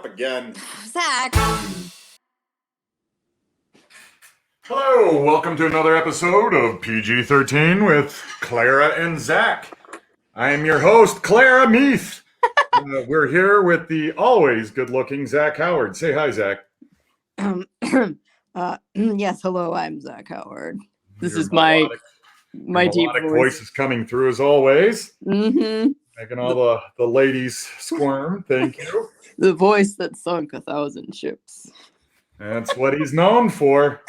again. Zach. Hello, welcome to another episode of PG-13 with Clara and Zach. I am your host, Clara Meath. We're here with the always good-looking Zach Howard. Say hi, Zach. Yes, hello, I'm Zach Howard. This Your is my deep voice is coming through as always. Mm-hmm. Making all the ladies squirm. Thank you. The voice that sunk 1,000 ships. That's what he's known for.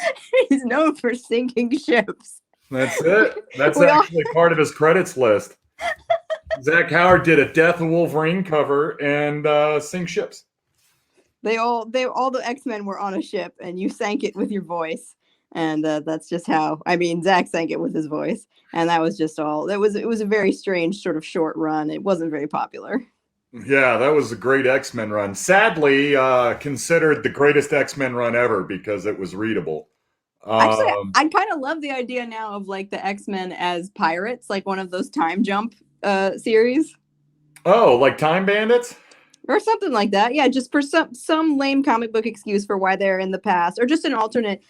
He's known for sinking ships. That's it. That's actually part of his credits list. Zach Howard did a Death of Wolverine cover and sink ships. All the X-Men were on a ship, and you sank it with your voice, and that's just how. I mean, Zach sank it with his voice, and that was just all. It was a very strange sort of short run. It wasn't very popular. Yeah, that was a great X-Men run. Sadly, considered the greatest X-Men run ever because it was readable. Actually, I kind of love the idea now of like the X-Men as pirates, like one of those time jump series. Oh, like Time Bandits? Or something like that. Yeah, just for some lame comic book excuse for why they're in the past, or just an alternate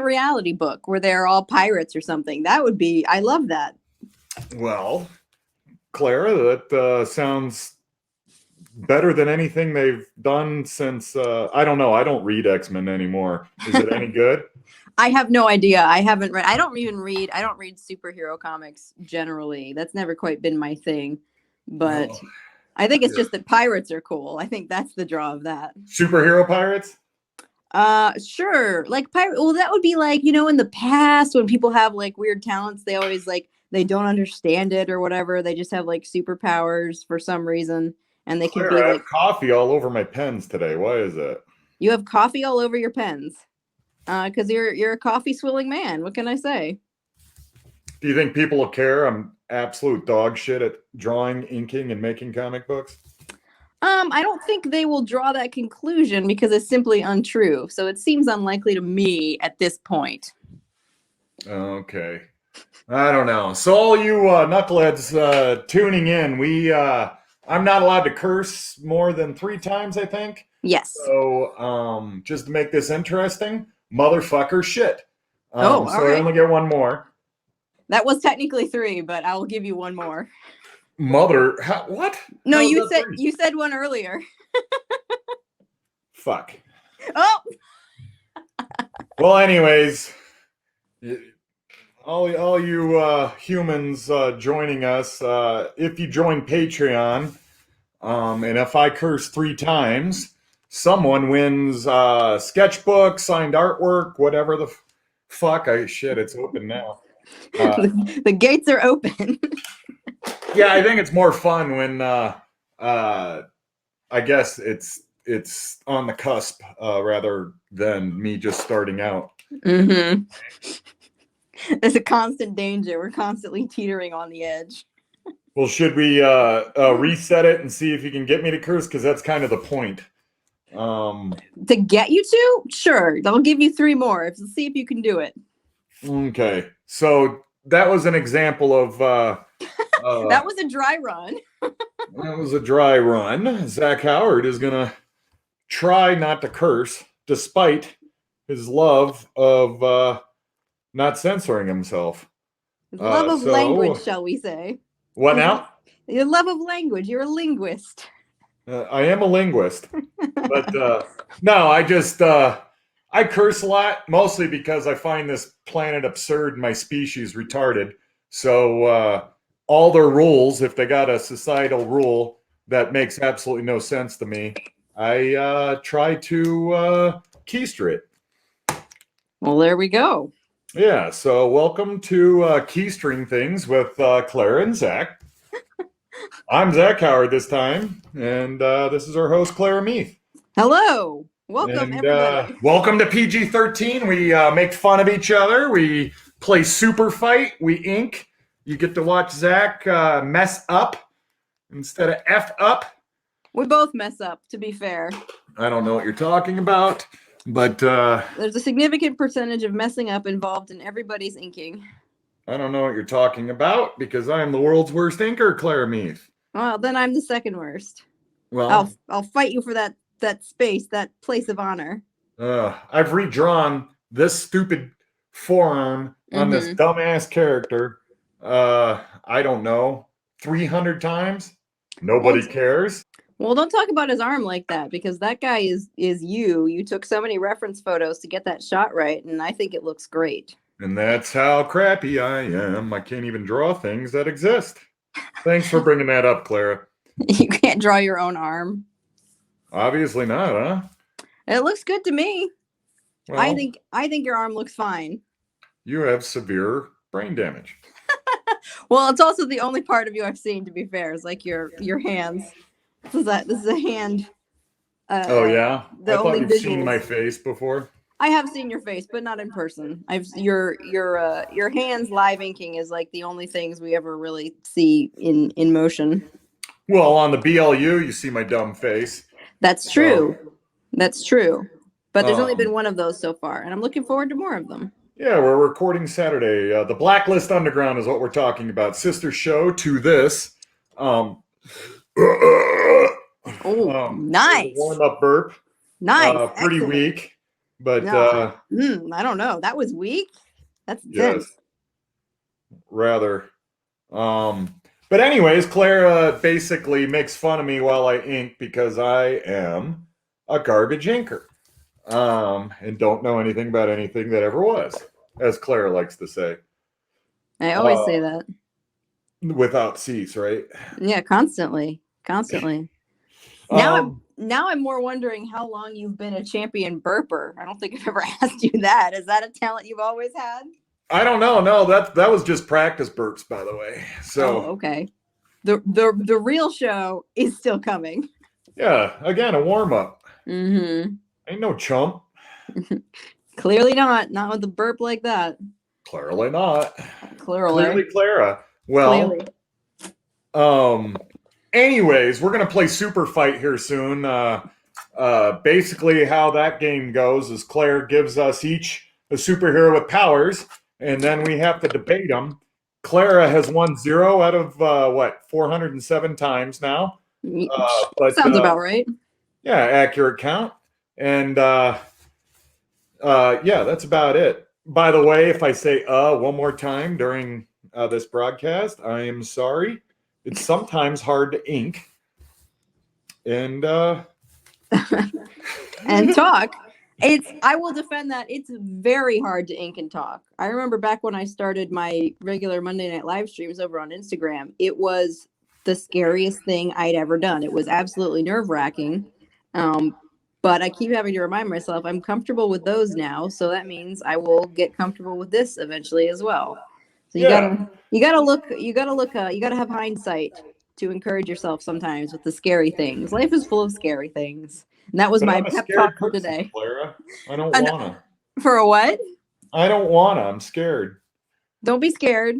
reality book where they're all pirates or something. That would be, I love that. Well, Clara, that sounds better than anything they've done since, I don't know. I don't read X-Men anymore. Is it any good? I have no idea. I haven't read. I don't read superhero comics generally. That's never quite been my thing. But I think it's just that pirates are cool. I think that's the draw of that. Superhero pirates? Sure. Like pirate. Well, that would be like, in the past when people have like weird talents, they always like they don't understand it or whatever. They just have like superpowers for some reason, and they can be I like have coffee all over my pens today. Why is that? You have coffee all over your pens. Because you're a coffee swilling man. What can I say? Do you think people will care? I'm absolute dog shit at drawing, inking, and making comic books. I don't think they will draw that conclusion because it's simply untrue. So it seems unlikely to me at this point. Okay. I don't know. So all you knuckleheads tuning in, I'm not allowed to curse more than 3 times, I think. Yes. So just to make this interesting, motherfucker shit. All so right. I only get one more. That was technically 3, but I will give you one more. What? No, you said one earlier. Fuck. Oh. Well, anyways, all you humans joining us, if you join Patreon, and if I curse 3 times, someone wins sketchbook, signed artwork, whatever the fuck. It's open now. The gates are open. Yeah, I think it's more fun when I guess it's on the cusp rather than me just starting out. Mm-hmm. There's a constant danger. We're constantly teetering on the edge. Well, should we reset it and see if you can get me to curse? Because that's kind of the point. To get you to? Sure. I'll give you 3 more. Let's see if you can do it. Okay. So that was an example of... that was a dry run. That was a dry run. Zach Howard is going to try not to curse, despite his love of not censoring himself. His love of language, shall we say. What now? Your love of language. You're a linguist. I am a linguist. But no, I curse a lot, mostly because I find this planet absurd and my species retarded. So all their rules, if they got a societal rule that makes absolutely no sense to me, I try to keister it. Well, there we go. Yeah, so welcome to Keystring Things with Clara and Zach. I'm Zach Howard this time, and this is our host, Clara Meath. Hello. Welcome, everybody. Welcome to PG-13. We make fun of each other. We play Superfight. We ink. You get to watch Zach mess up instead of F up. We both mess up, to be fair. I don't know what you're talking about, but... there's a significant percentage of messing up involved in everybody's inking. I don't know what you're talking about, because I'm the world's worst inker, Clara Meath. Well, then I'm the second worst. Well, I'll fight you for that space, that place of honor. I've redrawn this stupid forearm on this dumbass character. I don't know, 300 times. Nobody cares. Well, don't talk about his arm like that, because that guy is you. You took so many reference photos to get that shot right, and I think it looks great. And that's how crappy I am. I can't even draw things that exist. Thanks for bringing that up, Clara. You can't draw your own arm. Obviously not, huh? It looks good to me. Well, I think your arm looks fine. You have severe brain damage. Well, it's also the only part of you I've seen, to be fair, is like your hands. This is a hand. Oh yeah, I thought you've visuals. seen my face before. I have seen your face, but not in person. Your hands live inking is like the only things we ever really see in motion. Well, on the BLU, you see my dumb face. That's true. That's true. But there's only been one of those so far, and I'm looking forward to more of them. Yeah, we're recording Saturday. The Blacklist Underground is what we're talking about. Sister show to this. Nice. Warm-up burp. Nice. Pretty weak, but I don't know. That was weak. That's dense. Yes, rather. But anyways, Clara basically makes fun of me while I ink because I am a garbage inker. And don't know anything about anything that ever was, as Clara likes to say. I always say that. Without cease, right? Yeah, constantly. Now I'm more wondering how long you've been a champion burper. I don't think I've ever asked you that. Is that a talent you've always had? I don't know. No, that was just practice burps, by the way. So okay. The real show is still coming. Yeah, again, a warm up. Mm-hmm. Ain't no chump. Clearly not. Not with a burp like that. Clearly not. Clearly Clara. Well, anyways, we're gonna play Superfight here soon. Basically, how that game goes is Claire gives us each a superhero with powers, and then we have to debate them. Clara has won 0 out of 407 times now. But sounds about right. Yeah, accurate count. And yeah, that's about it. By the way, if I say one more time during this broadcast, I am sorry. It's sometimes hard to ink and and talk. I will defend that. It's very hard to ink and talk. I remember back when I started my regular Monday night live streams over on Instagram, it was the scariest thing I'd ever done. It was absolutely nerve-wracking. But I keep having to remind myself I'm comfortable with those now, so that means I will get comfortable with this eventually as well. So you gotta have hindsight to encourage yourself sometimes with the scary things. Life is full of scary things. And that was my pep talk for today. Clara. I don't wanna. For a what? I don't wanna. I'm scared. Don't be scared.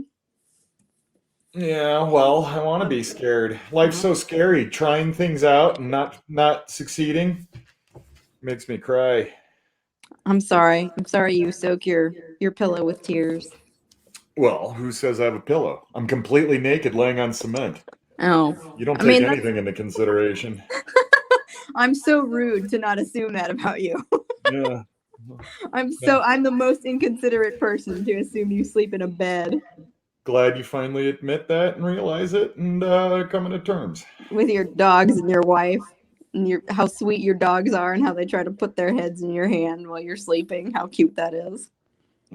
Yeah, well, I want to be scared. Life's so scary. Trying things out and not succeeding makes me cry. I'm sorry. You soak your pillow with tears. Well, who says I have a pillow? I'm completely naked laying on cement. Oh. You don't take anything into consideration. I'm so rude to not assume that about you. Yeah. I'm the most inconsiderate person to assume you sleep in a bed. Glad you finally admit that and realize it and come to terms. With your dogs and your wife and how sweet your dogs are and how they try to put their heads in your hand while you're sleeping. How cute that is.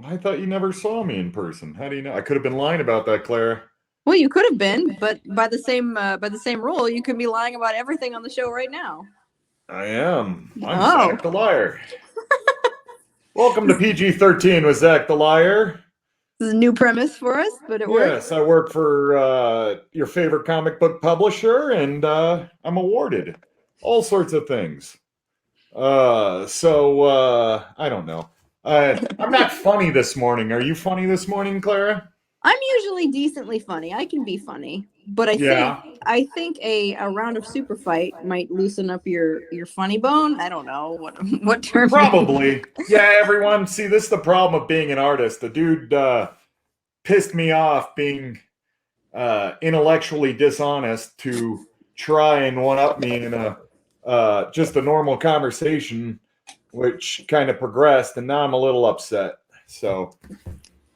I thought you never saw me in person. How do you know? I could have been lying about that, Clara. Well, you could have been, but by the same rule, you could be lying about everything on the show right now. I am. I'm Zach the Liar. Welcome to PG-13 with Zach the Liar. This is a new premise for us, but it works. Yes, I work for your favorite comic book publisher, and I'm awarded all sorts of things. So I don't know. I'm not funny this morning. Are you funny this morning, Clara? I'm usually decently funny. I can be funny, but I think a round of super fight might loosen up your funny bone. I don't know what term. Probably. Yeah, everyone. See, this is the problem of being an artist. The dude pissed me off being intellectually dishonest to try and one-up me in a just a normal conversation, which kind of progressed, and now I'm a little upset. So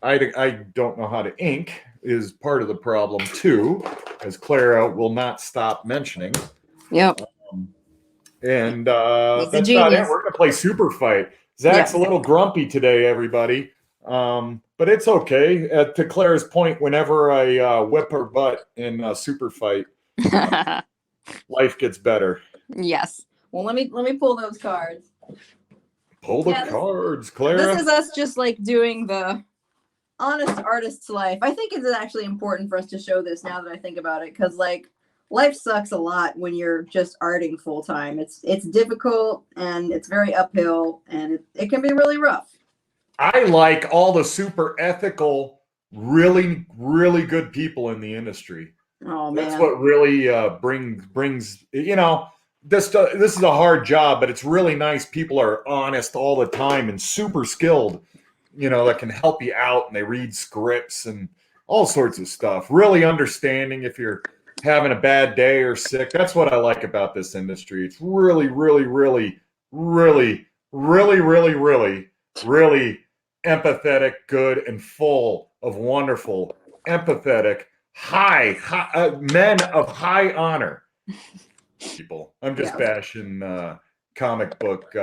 I don't know how to ink is part of the problem too, as Clara will not stop mentioning. Yep. And He's a that's about it. genius. We're going to play Superfight. Zach's a little grumpy today, everybody. But it's okay. To Clara's point, whenever I whip her butt in Superfight, life gets better. Yes. Well, let me pull those cards. Pull the cards, Clara. This is us just like doing the honest artist's life. I think it's actually important for us to show this now that I think about it, because like life sucks a lot when you're just arting full time. It's difficult and it's very uphill, and it can be really rough. I like all the super ethical, really, really good people in the industry. Oh man, that's what really brings. You know, this is a hard job, but it's really nice. People are honest all the time and super skilled. You know, that can help you out, and they read scripts and all sorts of stuff. Really understanding if you're having a bad day or sick. That's what I like about this industry. It's really, really, really, really, really, really, really, really empathetic, good, and full of wonderful, empathetic, high men of high honor people. I'm just bashing comic book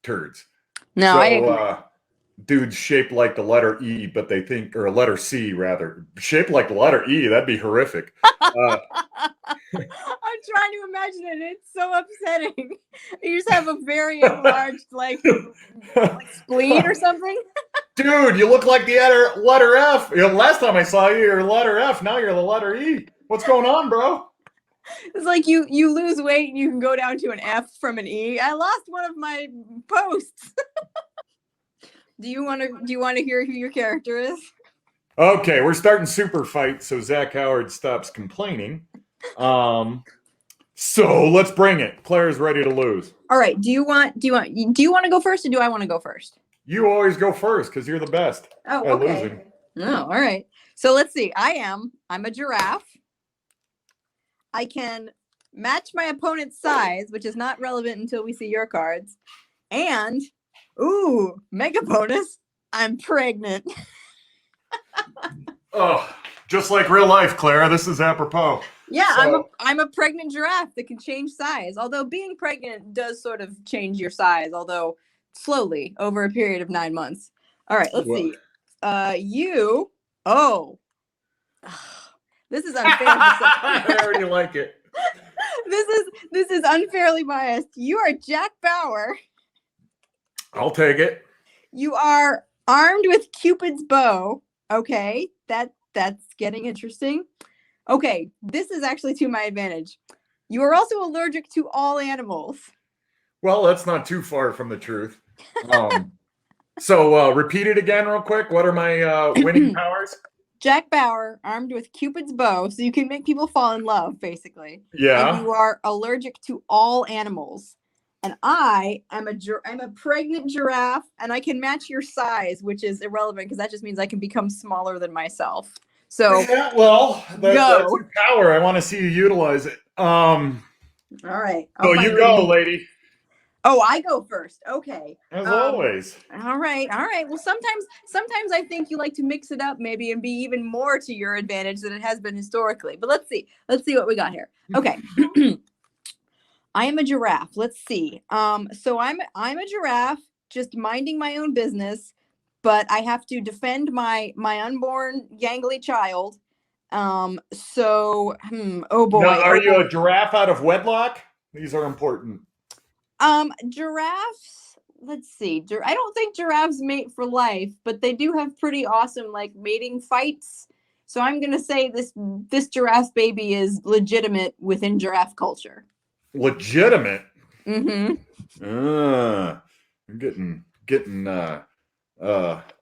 turds. No, so, I agree. Dudes shaped like the letter E, but they think, or letter C rather, shaped like the letter E. That'd be horrific. I'm trying to imagine it. It's so upsetting. You just have a very enlarged, like spleen or something. Dude, you look like the letter F. You know, last time I saw you, you're letter F. Now you're the letter E. What's going on, bro? It's like you lose weight and you can go down to an F from an E. I lost one of my posts. Do you want to hear who your character is? Okay, we're starting Superfight, so Zach Howard stops complaining. So let's bring it. Claire's ready to lose. All right. Do you want to go first, or do I want to go first? You always go first because you're the best. Oh, okay. Losing. Oh, all right. So let's see. I'm a giraffe. I can match my opponent's size, which is not relevant until we see your cards. And, ooh, mega bonus, I'm pregnant. Oh, just like real life, Clara. This is apropos. Yeah, so, I'm a pregnant giraffe that can change size. Although being pregnant does sort of change your size, although slowly over a period of 9 months. All right, let's see. This is unfair. I already like it. This is unfairly biased. You are Jack Bauer. I'll take it. You are armed with Cupid's bow. Okay, that's getting interesting. Okay, this is actually to my advantage. You are also allergic to all animals. Well, that's not too far from the truth. So repeat it again real quick. What are my winning powers? Jack Bauer, armed with Cupid's bow, so you can make people fall in love, basically. Yeah. And you are allergic to all animals. And I'm a pregnant giraffe, and I can match your size, which is irrelevant because that just means I can become smaller than myself. So yeah, well, that's your power. I want to see you utilize it. All right. So you go, lady. Oh, I go first. Okay. As always. All right. Well, sometimes I think you like to mix it up maybe and be even more to your advantage than it has been historically. But let's see what we got here. Okay. I am a giraffe. Let's see. So I'm a giraffe just minding my own business, but I have to defend my unborn gangly child. Oh boy. Now, are you a giraffe out of wedlock? These are important. Giraffes, let's see. I don't think giraffes mate for life, but they do have pretty awesome like mating fights. So I'm going to say this giraffe baby is legitimate within giraffe culture. Legitimate? Mm-hmm. I'm getting a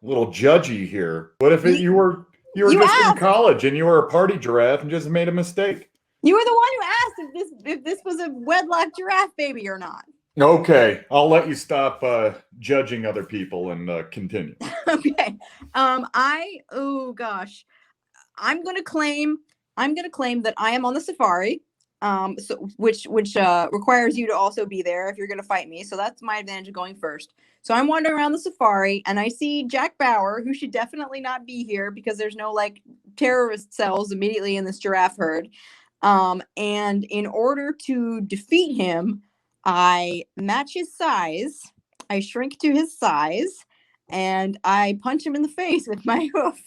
little judgy here. What if you were just in college and you were a party giraffe and just made a mistake? You were the one who asked if this was a wedlock giraffe baby or not. Okay, I'll let you stop judging other people and continue. Okay. I'm gonna claim that I am on the safari. so which requires you to also be there if you're going to fight me. So that's my advantage of going first. So I'm wandering around the safari, and I see Jack Bauer, who should definitely not be here because there's no like terrorist cells immediately in this giraffe herd. And in order to defeat him, I match his size. I shrink to his size, and I punch him in the face with my hoof.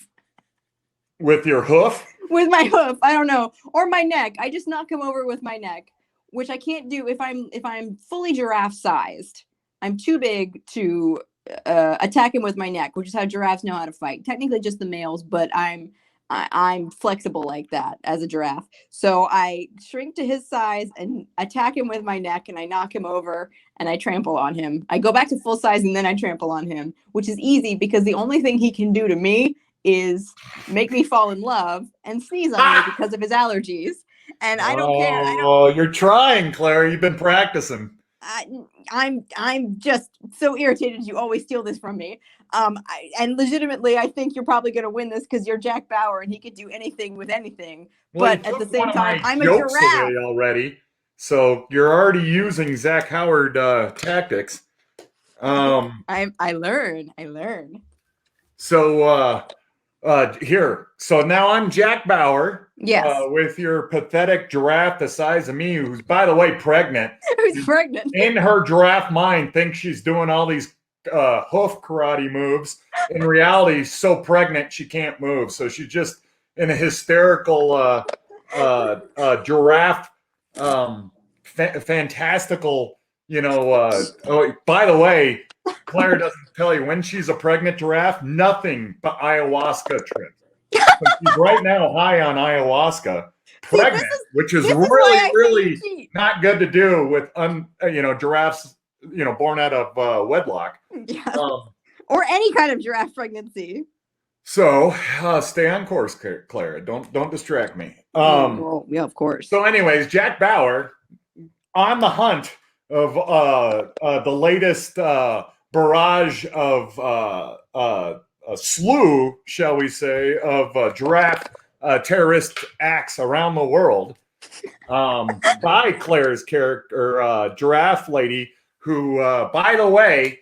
With your hoof? With my hoof, I don't know, or my neck. I just knock him over with my neck, which I can't do if I'm fully giraffe sized. I'm too big to attack him with my neck, which is how giraffes know how to fight. Technically, just the males, but I'm flexible like that as a giraffe. So I shrink to his size and attack him with my neck, and I knock him over and I trample on him. I go back to full size and then I trample on him, which is easy because the only thing he can do to me is make me fall in love and sneeze on me because of his allergies. And I don't care. Oh, you're trying, Clara. You've been practicing. I'm just so irritated you always steal this from me. And legitimately, I think you're probably going to win this because you're Jack Bauer and he could do anything with anything. Well, but at the same time, I'm a jokes giraffe away already. So you're already using Zach Howard tactics. I learn. So here. So now I'm Jack Bauer. Yes. With your pathetic giraffe the size of me, who's, by the way, pregnant. Who's pregnant? In her giraffe mind, thinks she's doing all these hoof karate moves. In reality, she's so pregnant she can't move. So she's just in a hysterical giraffe, fantastical, oh, by the way, Clara doesn't tell you when she's a pregnant giraffe, nothing but ayahuasca trips. So she's right now high on ayahuasca, pregnant, which is really not good to do with giraffes, born out of wedlock. Yeah. Or any kind of giraffe pregnancy. So stay on course, Clara. Don't distract me. Well, yeah, of course. So, anyways, Jack Bauer on the hunt of the latest barrage of a slew, shall we say, of giraffe terrorist acts around the world by Claire's character, Giraffe Lady, who, by the way,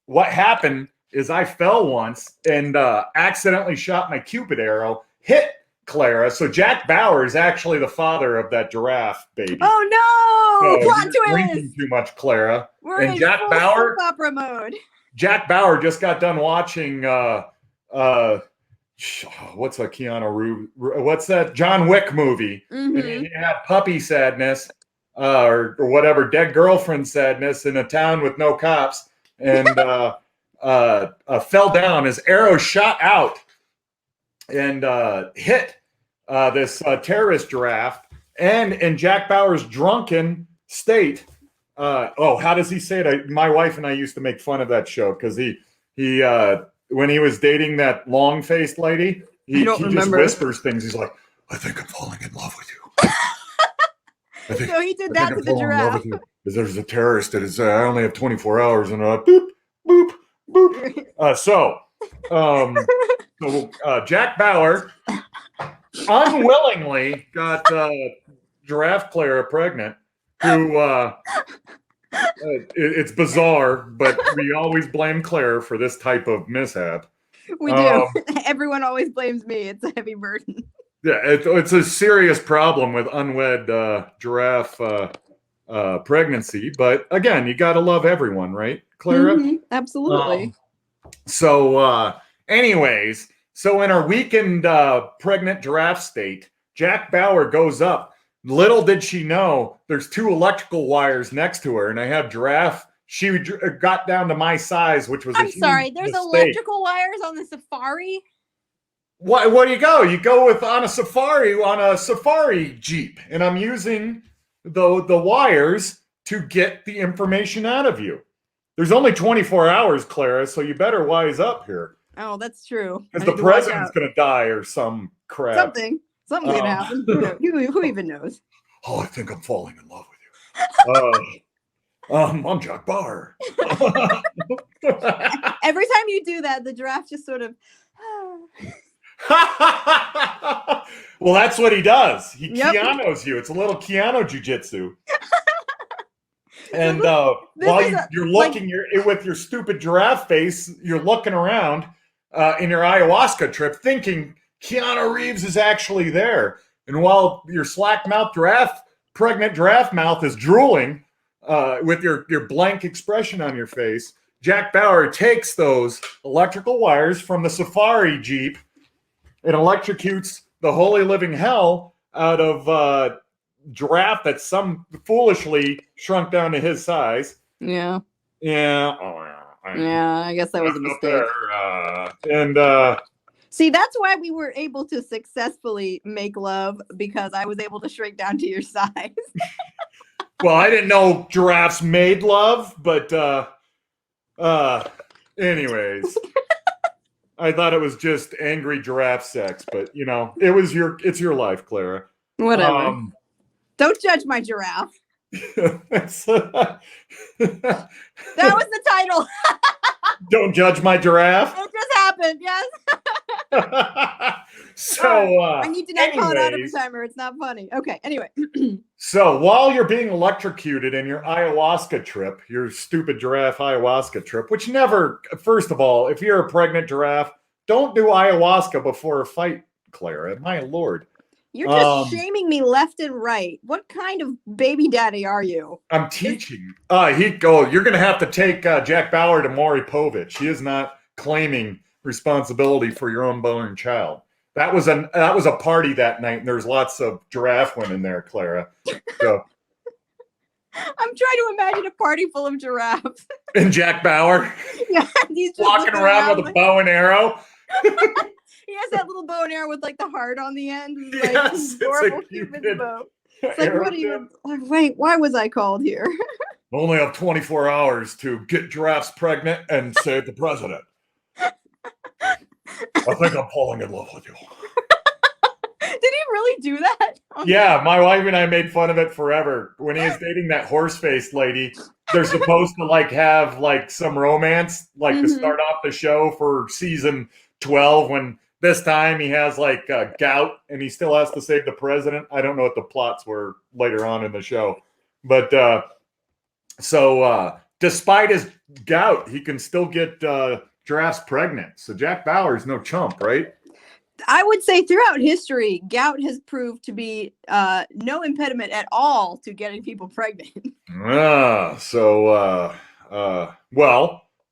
what happened is I fell once and accidentally shot my Cupid arrow, hit Clara. So Jack Bauer is actually the father of that giraffe baby. Oh, no! So plot you're twist! drinking too much, Clara. We're and in Jack full Bauer, soap opera mode. Jack Bauer just got done watching what's a what's that John Wick movie? Mm-hmm. And he had puppy sadness or whatever, dead girlfriend sadness in a town with no cops, and fell down. His arrow shot out and hit this terrorist giraffe, and in Jack Bauer's drunken state. How does he say it? My wife and I used to make fun of that show because he when he was dating that long-faced lady, he just whispers things. He's like, "I think I'm falling in love with you." So he did that to the giraffe. There's a terrorist that is. I only have 24 hours, and boop, boop, boop. So Jack Bauer unwillingly got Giraffe Clara pregnant. Who it's bizarre, but we always blame Claire for this type of mishap. We do. Everyone always blames me. It's a heavy burden. Yeah, it's a serious problem with unwed giraffe pregnancy. But again, you got to love everyone, right, Clara? Mm-hmm, absolutely. Anyways, so in our weakened pregnant giraffe state, Jack Bauer goes up. Little did she know, there's 2 electrical wires next to her, and I have Giraffe. She got down to my size, which was I'm sorry, there's mistake. electrical wires on the safari? What do you go? You go on a safari Jeep, and I'm using the wires to get the information out of you. There's only 24 hours, Clara, so you better wise up here. Oh, that's true. Because the president's going to die or some crap. Something's gonna happen. Who even knows? Oh, I think I'm falling in love with you. I'm Jack Bauer. Every time you do that, the giraffe just sort of Well, that's what he does. He Yep. Keanu's you. It's a little Keanu jujitsu. And this while is you're looking, you're with your stupid giraffe face, you're looking around in your ayahuasca trip, thinking Keanu Reeves is actually there. And while your slack-mouthed pregnant giraffe mouth is drooling with your blank expression on your face, Jack Bauer takes those electrical wires from the safari jeep and electrocutes the holy living hell out of giraffe that's some foolishly shrunk down to his size. Yeah. Yeah. Yeah, I guess that was a mistake. And see, that's why we were able to successfully make love, because I was able to shrink down to your size. well, I didn't know giraffes made love, but anyways. I thought it was just angry giraffe sex, but it's your life, Clara. Whatever. Don't judge my giraffe. That was the title. Don't judge my giraffe. It just happened, yes. So I need to not call it out every time, or it's not funny. Okay, anyway. So while you're being electrocuted in your ayahuasca trip, your stupid giraffe ayahuasca trip, which never, first of all, if you're a pregnant giraffe, don't do ayahuasca before a fight, Clara. My lord. You're just shaming me left and right. What kind of baby daddy are you? I'm teaching. You're going to have to take Jack Bauer to Maury Povich. He is not claiming responsibility for your unborn child. That was a party that night, and there's lots of giraffe women there, Clara. So. I'm trying to imagine a party full of giraffes. And Jack Bauer? Yeah, he's just walking around with a bow and arrow. He has that little bow and arrow with like the heart on the end. Yes, it's a Cupid's bow. It's like, what do you? Wait, why was I called here? Only have 24 hours to get giraffes pregnant and save the president. I think I'm falling in love with you. Did he really do that? Yeah, my wife and I made fun of it forever. When he was dating that horse-faced lady, they're supposed to have some romance, to start off the show for season 12, when this time he has gout and he still has to save the president. I don't know what the plots were later on in the show. But despite his gout, he can still get giraffes pregnant. So Jack Bauer's no chump, right? I would say throughout history, gout has proved to be no impediment at all to getting people pregnant. Well,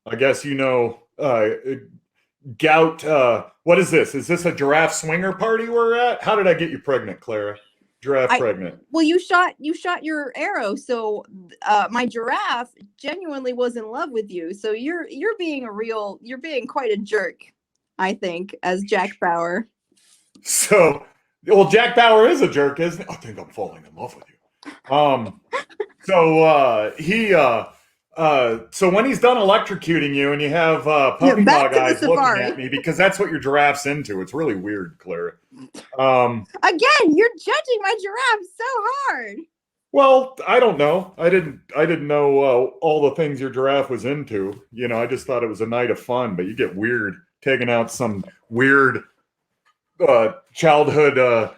I guess gout. What is this? Is this a giraffe swinger party we're at? How did I get you pregnant, Clara? Giraffe pregnant. Well, you shot your arrow, so my giraffe genuinely was in love with you. So you're being quite a jerk, I think, as Jack Bauer. So, well, Jack Bauer is a jerk, isn't he? I think I'm falling in love with you. So when he's done electrocuting you and you have puppy dog eyes looking at me, because that's what your giraffe's into. It's really weird, Clara. Again, you're judging my giraffe so hard. Well, I don't know. I didn't know all the things your giraffe was into. I just thought it was a night of fun, but you get weird taking out some weird childhood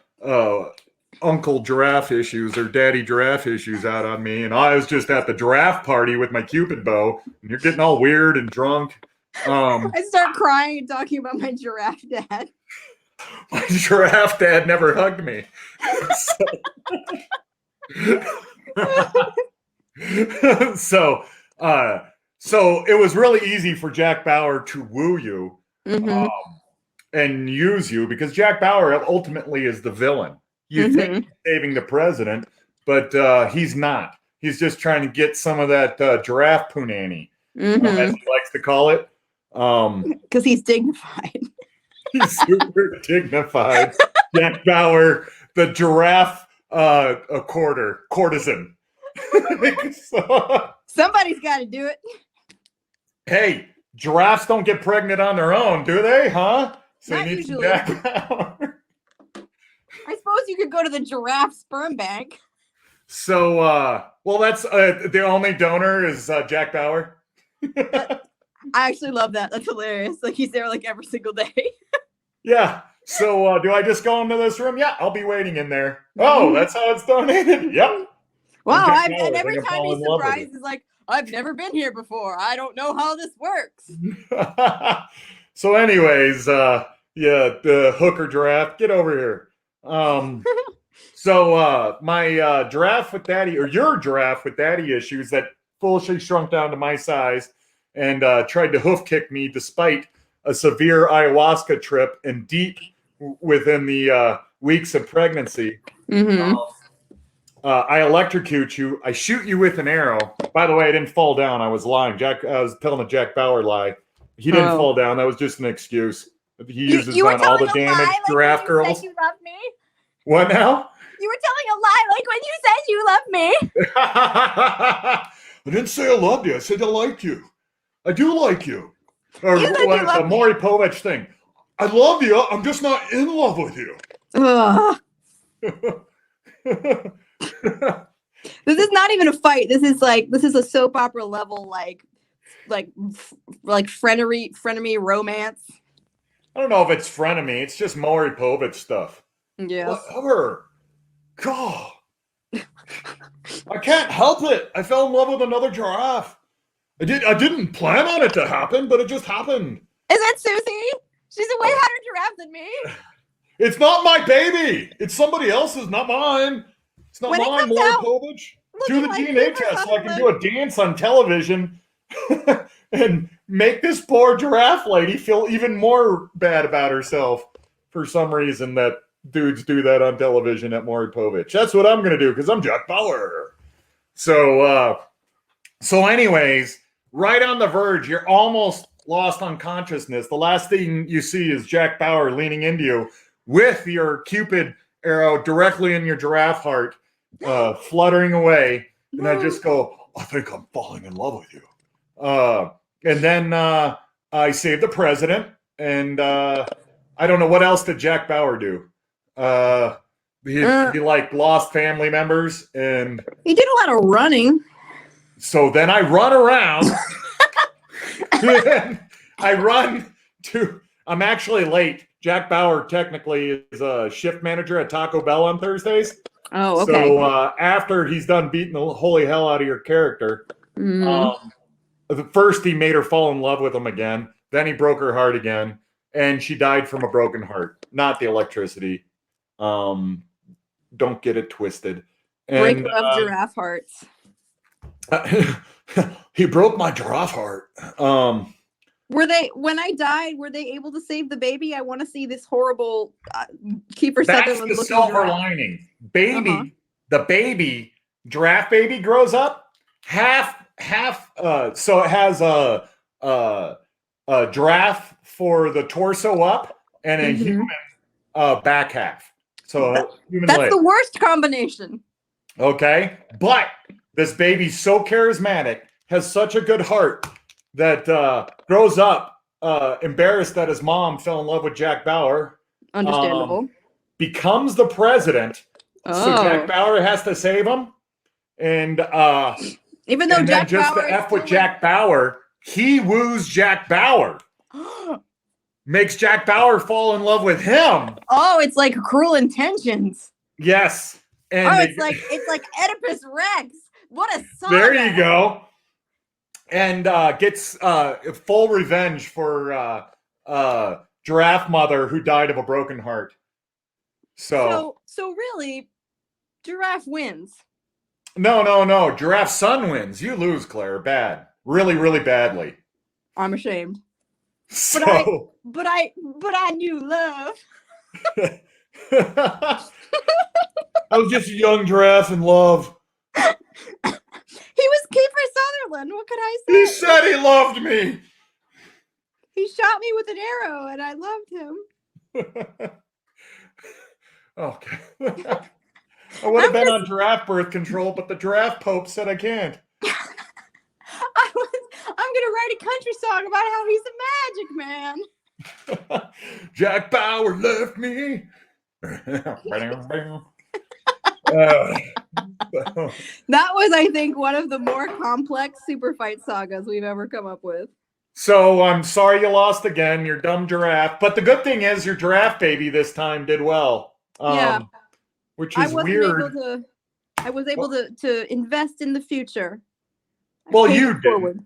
uncle giraffe issues or daddy giraffe issues out on me, and I was just at the giraffe party with my Cupid bow, and you're getting all weird and drunk. I start crying and talking about my giraffe dad. My giraffe dad never hugged me. So it was really easy for Jack Bauer to woo you and use you, because Jack Bauer ultimately is the villain. You think he's saving the president, but he's not. He's just trying to get some of that giraffe punani, as he likes to call it. Because he's dignified. He's super dignified. Jack Bauer, the giraffe courtesan. Somebody's got to do it. Hey, giraffes don't get pregnant on their own, do they? Huh? So Not you need usually. Jack Bauer. I suppose you could go to the giraffe sperm bank. So, well, that's the only donor is Jack Bauer. I actually love that. That's hilarious. He's there every single day. Yeah. So do I just go into this room? Yeah, I'll be waiting in there. Oh, that's how it's donated. Yep. Wow, Jack and Bauer, I every think I'm time falling he's in love with surprised, he's like, I've never been here before. I don't know how this works. it. So, anyways, yeah, the hooker giraffe, get over here. So my giraffe with daddy, or your giraffe with daddy issues that foolishly shrunk down to my size and tried to hoof kick me despite a severe ayahuasca trip and deep within the weeks of pregnancy. Mm-hmm. I electrocute you. I shoot you with an arrow. By the way, I didn't fall down. I was lying. I was telling a Jack Bauer lie. He didn't fall down. That was just an excuse he uses You were on all telling the a damaged lie like giraffe when you girls. said you loved me? What now? You were telling a lie like when you said you loved me. I didn't say I loved you. I said I like you. I do like you. Or You said you the loved me. Maury Povich thing. I love you. I'm just not in love with you. Ugh. This is not even a fight. This is a soap opera level like frenemy romance. I don't know if it's frenemy. It's just Maury Povich stuff. Yes. Whatever. God. I can't help it. I fell in love with another giraffe. I didn't plan on it to happen, but it just happened. Is that Susie? She's a way hotter giraffe than me. It's not my baby. It's somebody else's, not mine. It's not When it mine, comes Maury out Povich. Do looking the like DNA Kiefer test so I can Sutherland. do a dance on television and make this poor giraffe lady feel even more bad about herself for some reason that dudes do that on television at Maury Povich. That's what I'm going to do because I'm Jack Bauer. So anyways, right on the verge, you're almost lost unconsciousness. The last thing you see is Jack Bauer leaning into you with your Cupid arrow directly in your giraffe heart, fluttering away. And I just go, I think I'm falling in love with you. And then I saved the president. And I don't know what else did Jack Bauer do. He like lost family members, and He did a lot of running. so then I run around. I run to. I'm actually late. Jack Bauer technically is a shift manager at Taco Bell on Thursdays. Oh, okay. So after he's done beating the holy hell out of your character, first he made her fall in love with him again. Then he broke her heart again, and she died from a broken heart, not the electricity. Don't get it twisted. And, Breaker of giraffe hearts. he broke my giraffe heart. Were they, when I died, were they able to save the baby? I want to see this horrible Kiefer That's Sutherland the looking silver giraffe. lining. The baby, giraffe baby grows up half. So it has a giraffe for the torso up and a human back half. So human That's leg. the worst combination. Okay, but this baby's so charismatic, has such a good heart that grows up embarrassed that his mom fell in love with Jack Bauer. Understandable. Becomes the president. So Jack Bauer has to save him. And even though Jack just Bauer to F with Jack Bauer, he woos Jack Bauer. Makes Jack Bauer fall in love with him. Oh, it's like Cruel Intentions. Yes. And it's like Oedipus Rex. What a song. There you go. And gets full revenge for giraffe mother who died of a broken heart. So really, giraffe wins. No. Giraffe son wins. You lose, Clara. Bad. Really, really badly. I'm ashamed. So, but I knew love. I was just a young giraffe in love. He was Kiefer Sutherland. What could I say? He said he loved me. He shot me with an arrow, and I loved him. Okay. I would have been on giraffe birth control, but the giraffe pope said I can't. I'm gonna write a country song about how he's a magic man. Jack Bauer left me. That was, I think, one of the more complex super fight sagas we've ever come up with. So I'm sorry you lost again, your dumb giraffe. But the good thing is your giraffe baby this time did well. Yeah, Which I is wasn't able weird. to. I was able to invest in the future. I Well, paid you it didn't. forward.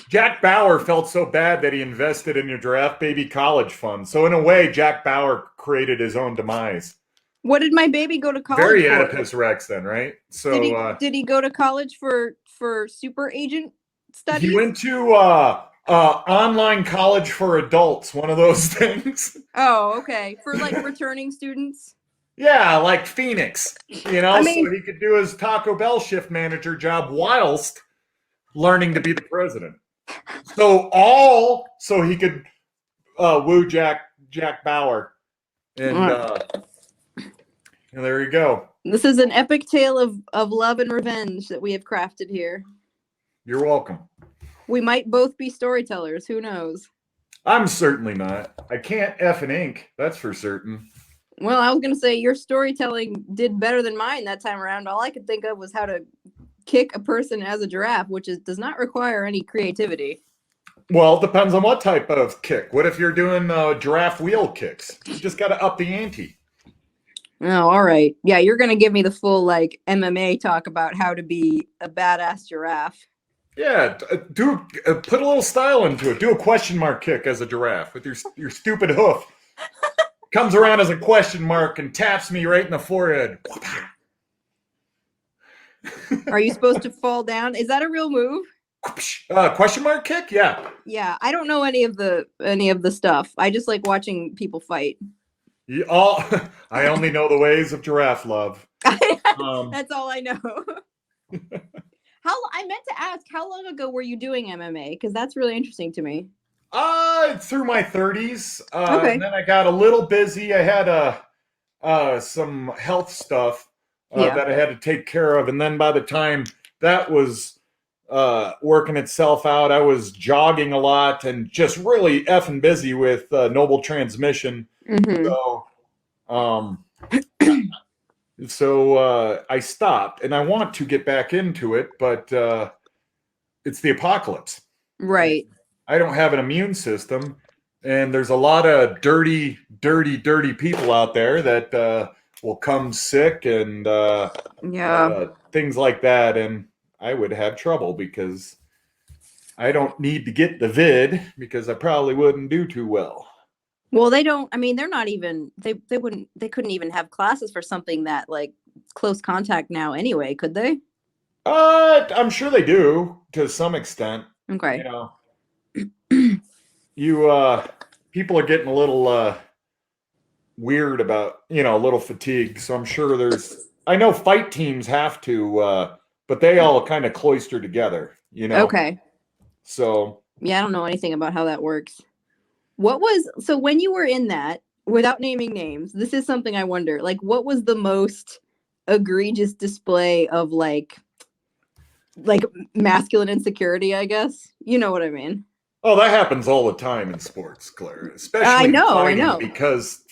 Jack Bauer felt so bad that he invested in your giraffe baby college fund. So in a way, Jack Bauer created his own demise. What did my baby go to college Very for? Oedipus Rex then, right? Did he So did he go to college for super agent he studies? went to online college for adults, one of those things. Oh, okay. For like returning students. Yeah, like Phoenix, I so mean, he could do his Taco Bell shift manager job whilst learning to be the president. So he could woo Jack Bauer, and there you go. this is an epic tale of love and revenge that we have crafted here. You're welcome. We might both be storytellers. Who knows? I'm certainly not. I can't F and ink. That's for certain. Well, I was gonna say your storytelling did better than mine that time around. All I could think of was how to kick a person as a giraffe, which does not require any creativity. Well, it depends on what type of kick. What if you're doing giraffe wheel kicks? You just got to up the ante. Oh, all right. Yeah, you're gonna give me the full like MMA talk about how to be a badass giraffe. Yeah, put a little style into it. Do a question mark kick as a giraffe with your stupid hoof. Comes around as a question mark and taps me right in the forehead. Are you supposed to fall down? Is that a real move? Question mark kick? Yeah. Yeah, I don't know any of the stuff. I just like watching people fight. I only know the ways of giraffe love. That's all I know. I meant to ask, how long ago were you doing MMA? Because that's really interesting to me. Through my 30s. Okay. And then I got a little busy. I had some health stuff Yeah. that I had to take care of. And then by the time that was working itself out, I was jogging a lot and just really effing busy with Noble Transmission. Mm-hmm. So I stopped, and I want to get back into it, but it's the apocalypse. Right. I don't have an immune system, and there's a lot of dirty people out there that will come sick and Yeah. things like that, and I would have trouble because I don't need to get the vid because I probably wouldn't do too well. Well, they don't. I mean, they're not even. They couldn't even have classes for something that like close contact now. Anyway, could they? I'm sure they do to some extent. Okay. You know, people are getting a little weird about, a little fatigued. So I'm sure I know fight teams have to, but they all kind of cloister together, Okay. So Yeah, I don't know anything about how that works. So when you were in that, without naming names, this is something I wonder, like, what was the most egregious display of like masculine insecurity, I guess? You know what I mean? Oh, that happens all the time in sports, Clara, especially I fighting, know. because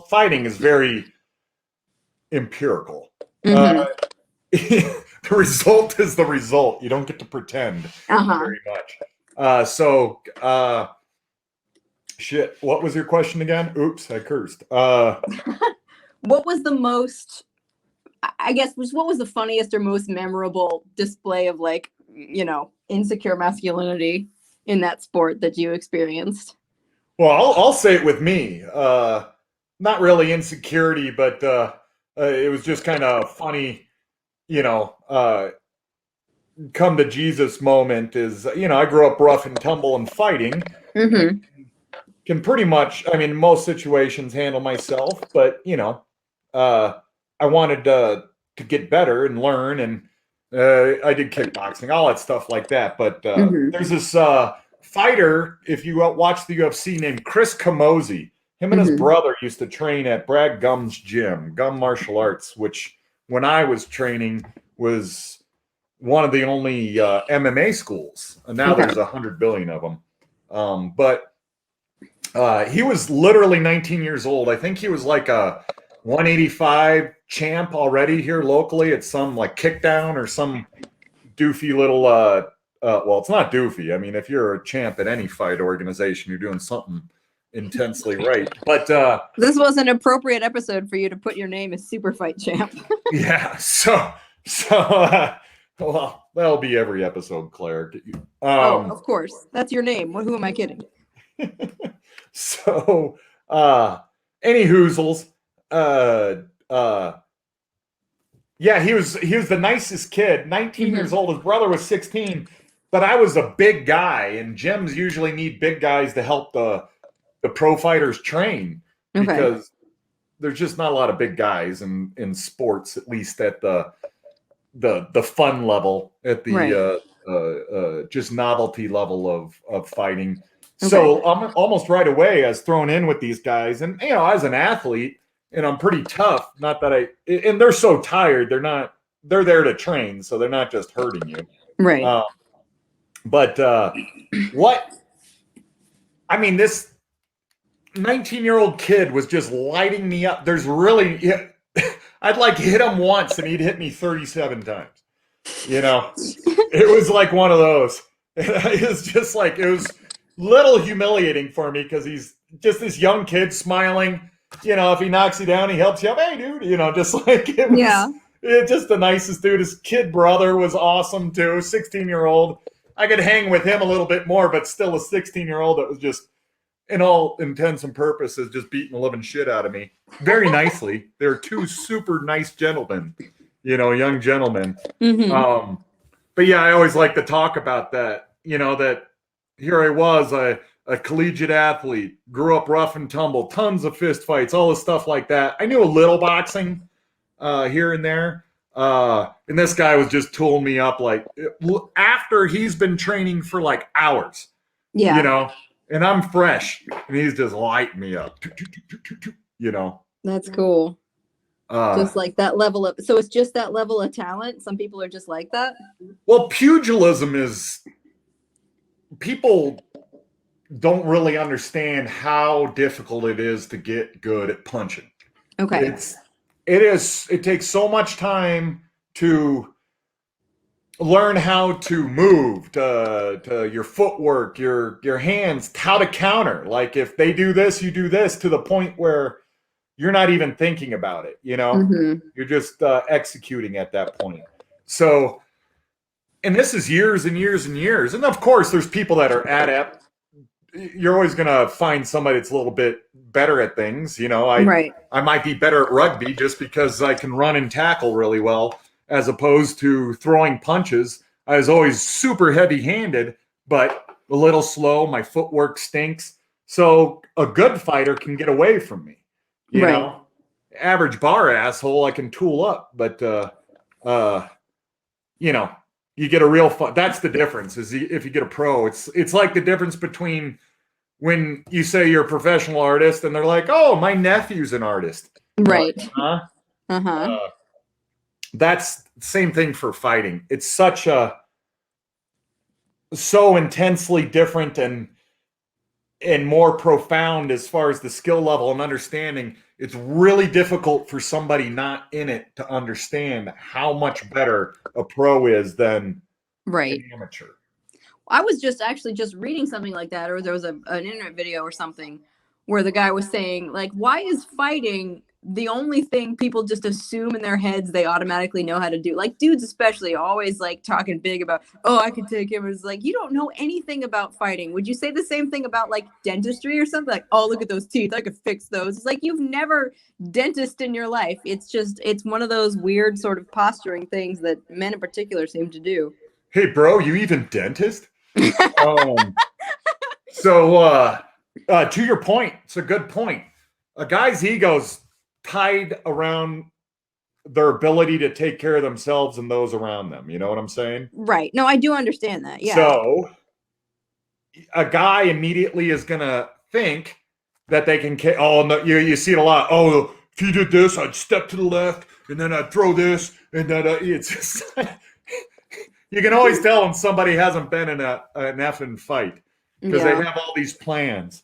fighting is very empirical. Mm-hmm. The result is the result. You don't get to pretend very much. Shit. What was your question again? Oops, I cursed. What was the most? I guess what was the funniest or most memorable display of like insecure masculinity in that sport that you experienced? Well, I'll say it with me. Not really insecurity, but it was just kind of funny. Come to Jesus moment is, I grew up rough and tumble and fighting. Mm-hmm. Can pretty much, I mean, most situations handle myself, but I wanted to get better and learn, and I did kickboxing, all that stuff like that. But there's this fighter, if you watch the UFC, named Chris Camozzi. Him and his brother used to train at Brad Gum's gym, Gum Martial Arts, which when I was training was one of the only MMA schools. And now there's 100 billion of them. But he was literally 19 years old. I think he was like a 185 champ already here locally at some like kickdown or some doofy little well, it's not doofy. I mean, if you're a champ at any fight organization, you're doing something intensely right. But this was an appropriate episode for you to put your name as Superfight champ. yeah, so well, that'll be every episode, Claire. Oh, of course, that's your name. Who am I kidding? So, any hoozles, yeah, he was the nicest kid. 19 years old. His brother was 16, but I was a big guy, and gyms usually need big guys to help the pro fighters train because there's just not a lot of big guys in sports, at least at the fun level, at the just novelty level of fighting. So I'm almost right away I was thrown in with these guys, and as an athlete, and I'm pretty tough. Not that and they're so tired. They're there to train, so they're not just hurting you. Right. But what? I mean, this 19-year-old kid was just lighting me up. I'd like hit him once, and he'd hit me 37 times. It was like one of those. It was just like, it was little humiliating for me because he's just this young kid smiling. If he knocks you down, he helps you up. Hey, dude, just like it was. Just the nicest dude. His kid brother was awesome too. 16-year-old. I could hang with him a little bit more, but still a 16-year-old that was just, in all intents and purposes, just beating the living shit out of me. Very nicely. They're two super nice gentlemen, young gentlemen. But yeah, I always like to talk about that, that here I was, a collegiate athlete, grew up rough and tumble, tons of fist fights, all the stuff like that. I knew a little boxing here and there. And this guy was just tooling me up like after he's been training for like hours, and I'm fresh and he's just lighting me up, That's cool. Just like that level of, so it's just that level of talent. Some people are just like that. Well, pugilism is, people don't really understand how difficult it is to get good at punching. Okay. It takes so much time to learn how to move, to your footwork, your hands, how to counter. Like if they do this, you do this, to the point where you're not even thinking about it, You're just executing at that point. So, and this is years and years and years. And of course, there's people that are adept. You're always going to find somebody that's a little bit better at things. I might be better at rugby just because I can run and tackle really well, as opposed to throwing punches. I was always super heavy handed, but a little slow. My footwork stinks. So a good fighter can get away from me, you know, average bar asshole, I can tool up, but, you get a real fun. That's the difference. Is if you get a pro, it's like the difference between when you say you're a professional artist and they're like, "Oh, my nephew's an artist." Right. Like, that's the same thing for fighting. It's so intensely different and more profound as far as the skill level and understanding. It's really difficult for somebody not in it to understand how much better a pro is than an amateur. I was just reading something like that, or there was an internet video or something where the guy was saying, like, why is fighting the only thing people just assume in their heads they automatically know how to do? Like dudes especially always like talking big about, oh, I could take him. It's like, you don't know anything about fighting. Would you say the same thing about like dentistry or something? Like, oh, look at those teeth, I could fix those. It's like, you've never dentist in your life. It's one of those weird sort of posturing things that men in particular seem to do. Hey bro, you even dentist? So to your point, it's a good point. A guy's ego's tied around their ability to take care of themselves and those around them. You know what I'm saying? Right. No, I do understand that. Yeah. So a guy immediately is going to think that they can, oh, no, you see it a lot. Oh, if you did this, I'd step to the left and then I'd throw this and then it's just, you can always tell when somebody hasn't been in an effing fight because they have all these plans.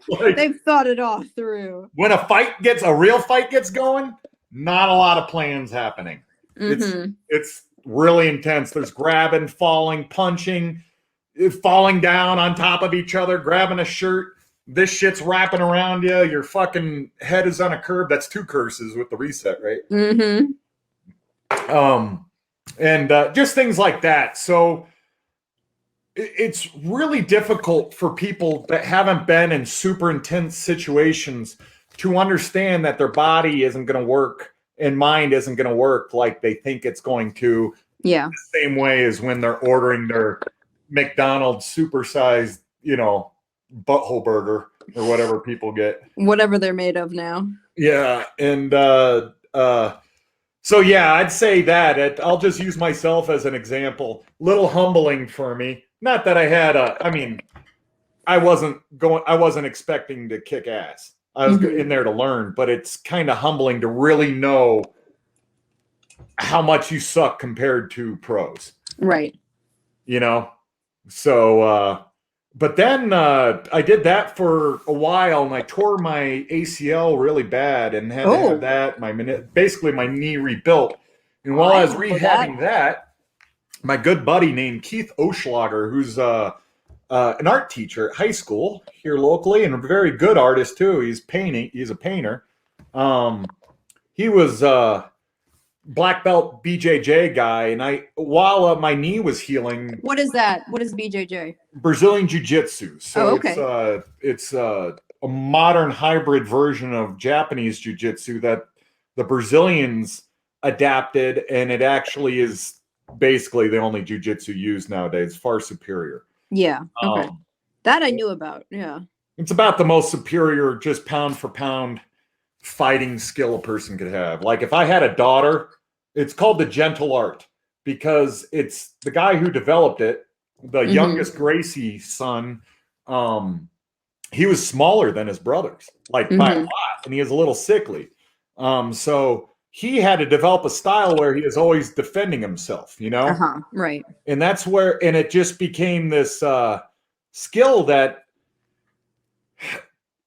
Like, they've thought it all through. When a real fight gets going, not a lot of plans happening. It's really intense. There's grabbing, falling, punching, falling down on top of each other, grabbing a shirt. This shit's wrapping around you. Your fucking head is on a curve. That's 2 curses with the reset, right? Mm-hmm. And just things like that. So it's really difficult for people that haven't been in super intense situations to understand that their body isn't going to work and mind isn't going to work like they think it's going to. Yeah. The same way as when they're ordering their McDonald's supersized, butthole burger or whatever people get. Whatever they're made of now. Yeah. And so, yeah, I'd say that. I'll just use myself as an example. Little humbling for me. Not that I had I wasn't expecting to kick ass. I was in there to learn, but it's kind of humbling to really know how much you suck compared to pros. Right. So, but then I did that for a while and I tore my ACL really bad and had to have that, basically my knee rebuilt. And while I was rehabbing that, my good buddy named Keith Oschlager, who's an art teacher at high school here locally and a very good artist too. He's a painter. He was black belt BJJ guy, and while my knee was healing. What is that? What is BJJ? Brazilian Jiu-Jitsu. So okay. It's a modern hybrid version of Japanese Jiu-Jitsu that the Brazilians adapted, and it actually is basically the only Jiu-Jitsu used nowadays. Far superior. Yeah. Okay. That I knew about. Yeah. It's about the most superior, just pound for pound fighting skill a person could have. Like if I had a daughter, it's called the gentle art because it's the guy who developed it, the youngest Gracie son. He was smaller than his brothers, like by a lot, and he was a little sickly. So he had to develop a style where he was always defending himself, Right. And that's where, and it just became this skill that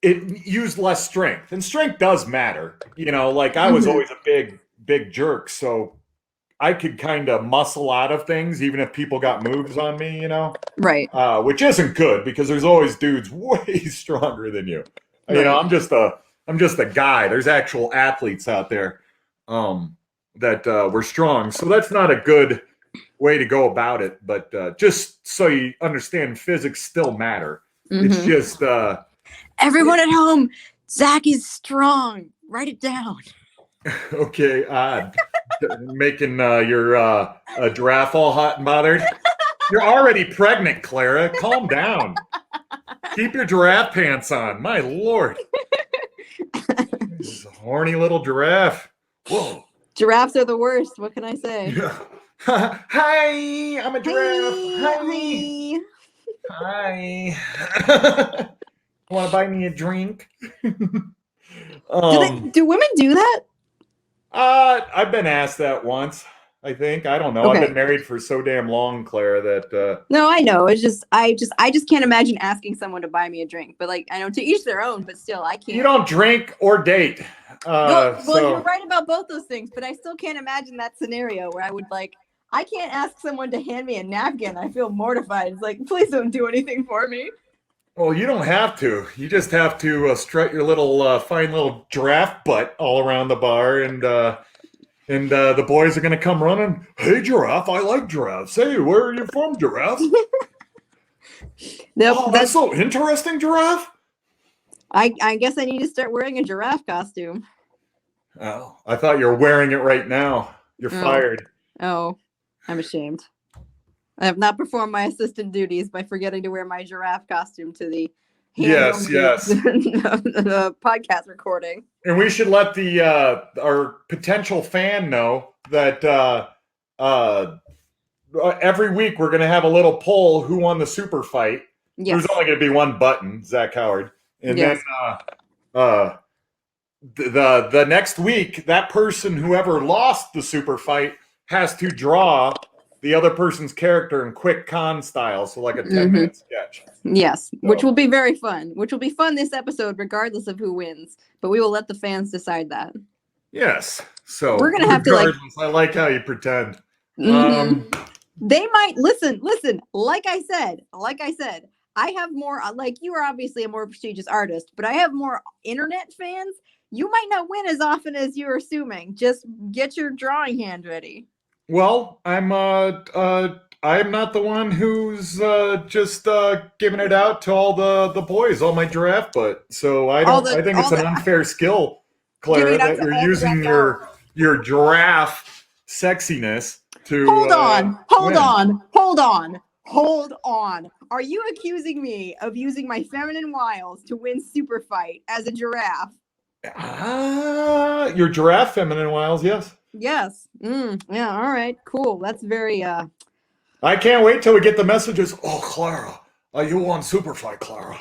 it used less strength, and strength does matter. Like I was always a big jerk, so I could kind of muscle out of things, even if people got moves on me, Right. Which isn't good because there's always dudes way stronger than you. Right. I'm just a guy. There's actual athletes out there that were strong. So that's not a good way to go about it. But just so you understand, physics still matter. It's just everyone at home, Zach is strong. Write it down. Okay. Making your a giraffe all hot and bothered. You're already pregnant, Clara. Calm down. Keep your giraffe pants on. My Lord. This is a horny little giraffe. Whoa. Giraffes are the worst. What can I say? Hi, I'm a giraffe. Hi. Want to buy me a drink? Do women do that? I've been asked that once. I think. I don't know. Okay. I've been married for so damn long, Clara, that No, I know. It's just I just can't imagine asking someone to buy me a drink. But like I know to each their own, but still I can't. You don't drink or date. Well, you're right about both those things, but I still can't imagine that scenario where I would I can't ask someone to hand me a napkin. I feel mortified. It's like, please don't do anything for me. Well, you don't have to. You just have to strut your little fine little giraffe butt all around the bar, and the boys are going to come running. Hey, giraffe, I like giraffes. Hey, where are you from, giraffe? That's so interesting, giraffe. I guess I need to start wearing a giraffe costume. Oh, I thought you were wearing it right now. You're fired. Oh, I'm ashamed. I have not performed my assistant duties by forgetting to wear my giraffe costume to the the podcast recording. And we should let the our potential fan know that every week we're going to have a little poll who won the super fight. Yes. There's only going to be one button, Zach Howard, and then the next week that person, whoever lost the super fight, has to draw the other person's character in quick con style, so like a 10-minute sketch. Yes, so. Which will be very fun. Which will be fun this episode, regardless of who wins. But we will let the fans decide that. Yes. So we're gonna have to I like how you pretend. They might listen. Like I said, I have more. Like you are obviously a more prestigious artist, but I have more internet fans. You might not win as often as you're assuming. Just get your drawing hand ready. Well, I'm not the one who's just giving it out to all the boys, all my giraffe butt. So I think it's an unfair skill, Clara, that you're using your giraffe sexiness to Hold on. Are you accusing me of using my feminine wiles to win Superfight as a giraffe? Your giraffe feminine wiles, yes. Yes. Yeah, all right. Cool. That's very I can't wait till we get the messages. Oh, Clara, you won Superfight, Clara.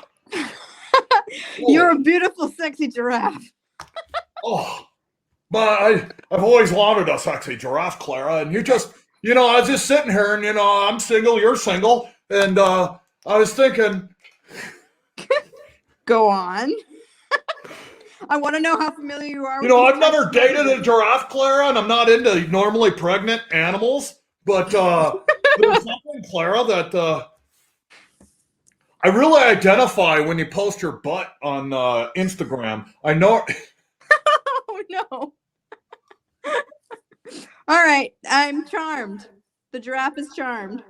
You're a beautiful, sexy giraffe. Oh, but I've always wanted a sexy giraffe, Clara, and you just, I was just sitting here and, I'm single, you're single, and I was thinking. Go on. I want to know how familiar you are with I've never dated a giraffe, Clara, and I'm not into normally pregnant animals, but there's something, Clara, that I really identify when you post your butt on Instagram. I know. Oh, no. All right. I'm charmed. The giraffe is charmed.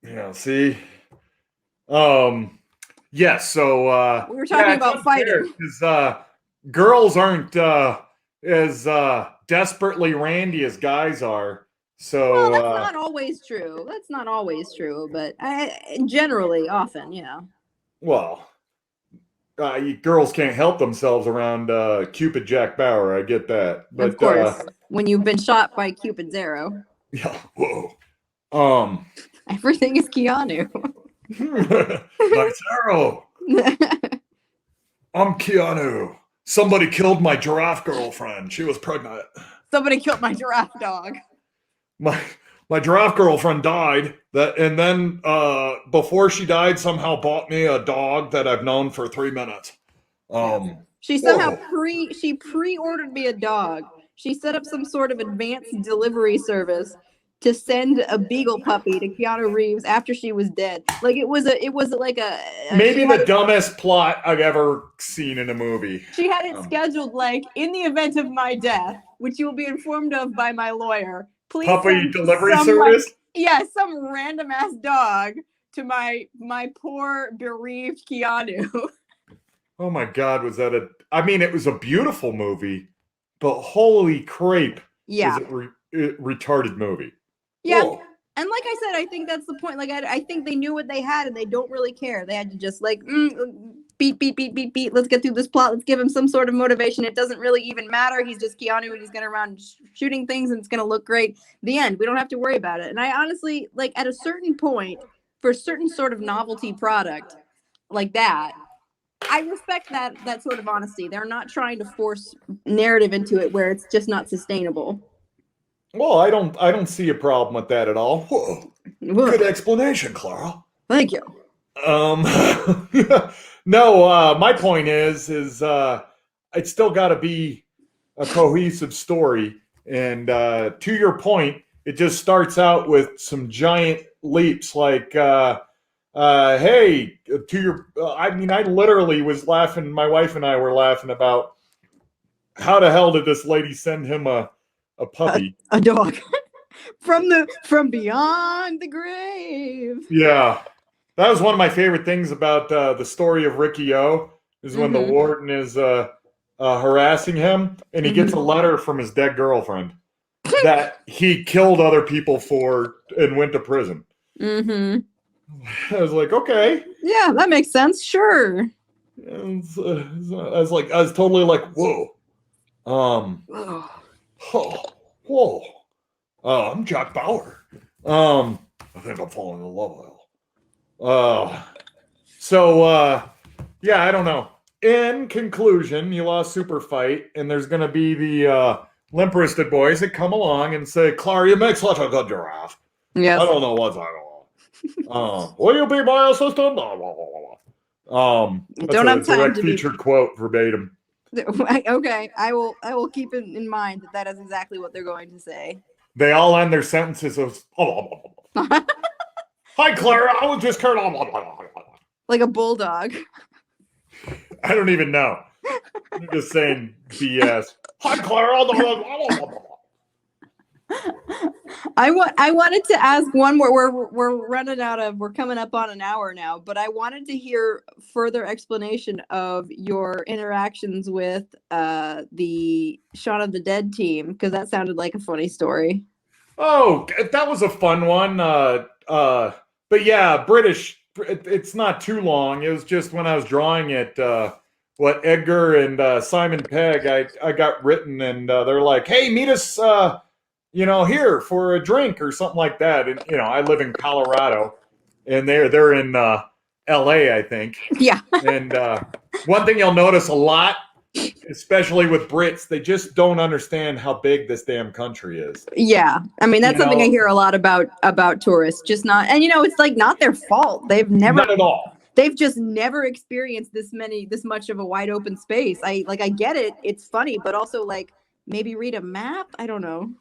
Yeah, see? Yes, so we were talking about fighting. Because girls aren't as desperately randy as guys are. So well, that's not always true. But generally, often, Well, girls can't help themselves around Cupid Jack Bauer. I get that, but of course, when you've been shot by Cupid's arrow. Yeah. Whoa. Everything is Keanu. Nice arrow. I'm Keanu. Somebody killed my giraffe girlfriend. She was pregnant. Somebody killed my giraffe dog. My giraffe girlfriend died. And then before she died, somehow bought me a dog that I've known for 3 minutes. She somehow pre-ordered me a dog. She set up some sort of advanced delivery service to send a beagle puppy to Keanu Reeves after she was dead. Like it was like a maybe the dumbest plot I've ever seen in a movie. She had it scheduled like, in the event of my death, which you will be informed of by my lawyer. Please puppy delivery service. Some random ass dog to my poor bereaved Keanu. Oh my God, was that it was a beautiful movie, but holy crepe, is it retarded movie. Yeah. Whoa. And like I said, I think that's the point. Like, I think they knew what they had and they don't really care. They had to just like, beat. Let's get through this plot. Let's give him some sort of motivation. It doesn't really even matter. He's just Keanu and he's going around shooting things and it's going to look great. The end. We don't have to worry about it. And I honestly, like at a certain point, for a certain sort of novelty product like that, I respect that sort of honesty. They're not trying to force narrative into it where it's just not sustainable. Well, I don't see a problem with that at all. Whoa. Good explanation, Clara. Thank you. No, my point is it's still got to be a cohesive story. And to your point, it just starts out with some giant leaps like, hey, to your, I literally was laughing. My wife and I were laughing about how the hell did this lady send him a puppy, a dog from beyond the grave. Yeah, that was one of my favorite things about the story of Ricky O. Is when the warden is harassing him, and he gets a letter from his dead girlfriend that he killed other people for and went to prison. I was like, okay, yeah, that makes sense. Sure. I was totally like, whoa. Whoa. I'm Jack Bauer. I think I'm falling in love with yeah, I don't know. In conclusion, you lost Superfight, and there's going to be the limp-wristed boys that come along and say, Clara, you make such a good giraffe. Yes. I don't know what's going on. Will you be my assistant? That's don't have time direct to featured quote verbatim. Okay, I will keep it in mind that is exactly what they're going to say. They all end their sentences of, hi, Clara, I was just Like a bulldog. I don't even know. I'm just saying BS. Hi, Clara. I wanted to ask one more. We're running out of. We're coming up on an hour now, but I wanted to hear further explanation of your interactions with the Shaun of the Dead team, because that sounded like a funny story. Oh, that was a fun one. But yeah, British. It's not too long. It was just when I was drawing it. What Edgar and Simon Pegg, I got written, and they're like, "Hey, meet us, here for a drink or something like that." And I live in Colorado, and they're in L.A., I think. Yeah. And one thing you'll notice a lot, especially with Brits, they just don't understand how big this damn country is. Yeah, I mean that's something I hear a lot about tourists. Just not, and it's like not their fault. They've never, not at all. They've just never experienced this much of a wide open space. I get it. It's funny, but also like maybe read a map. I don't know.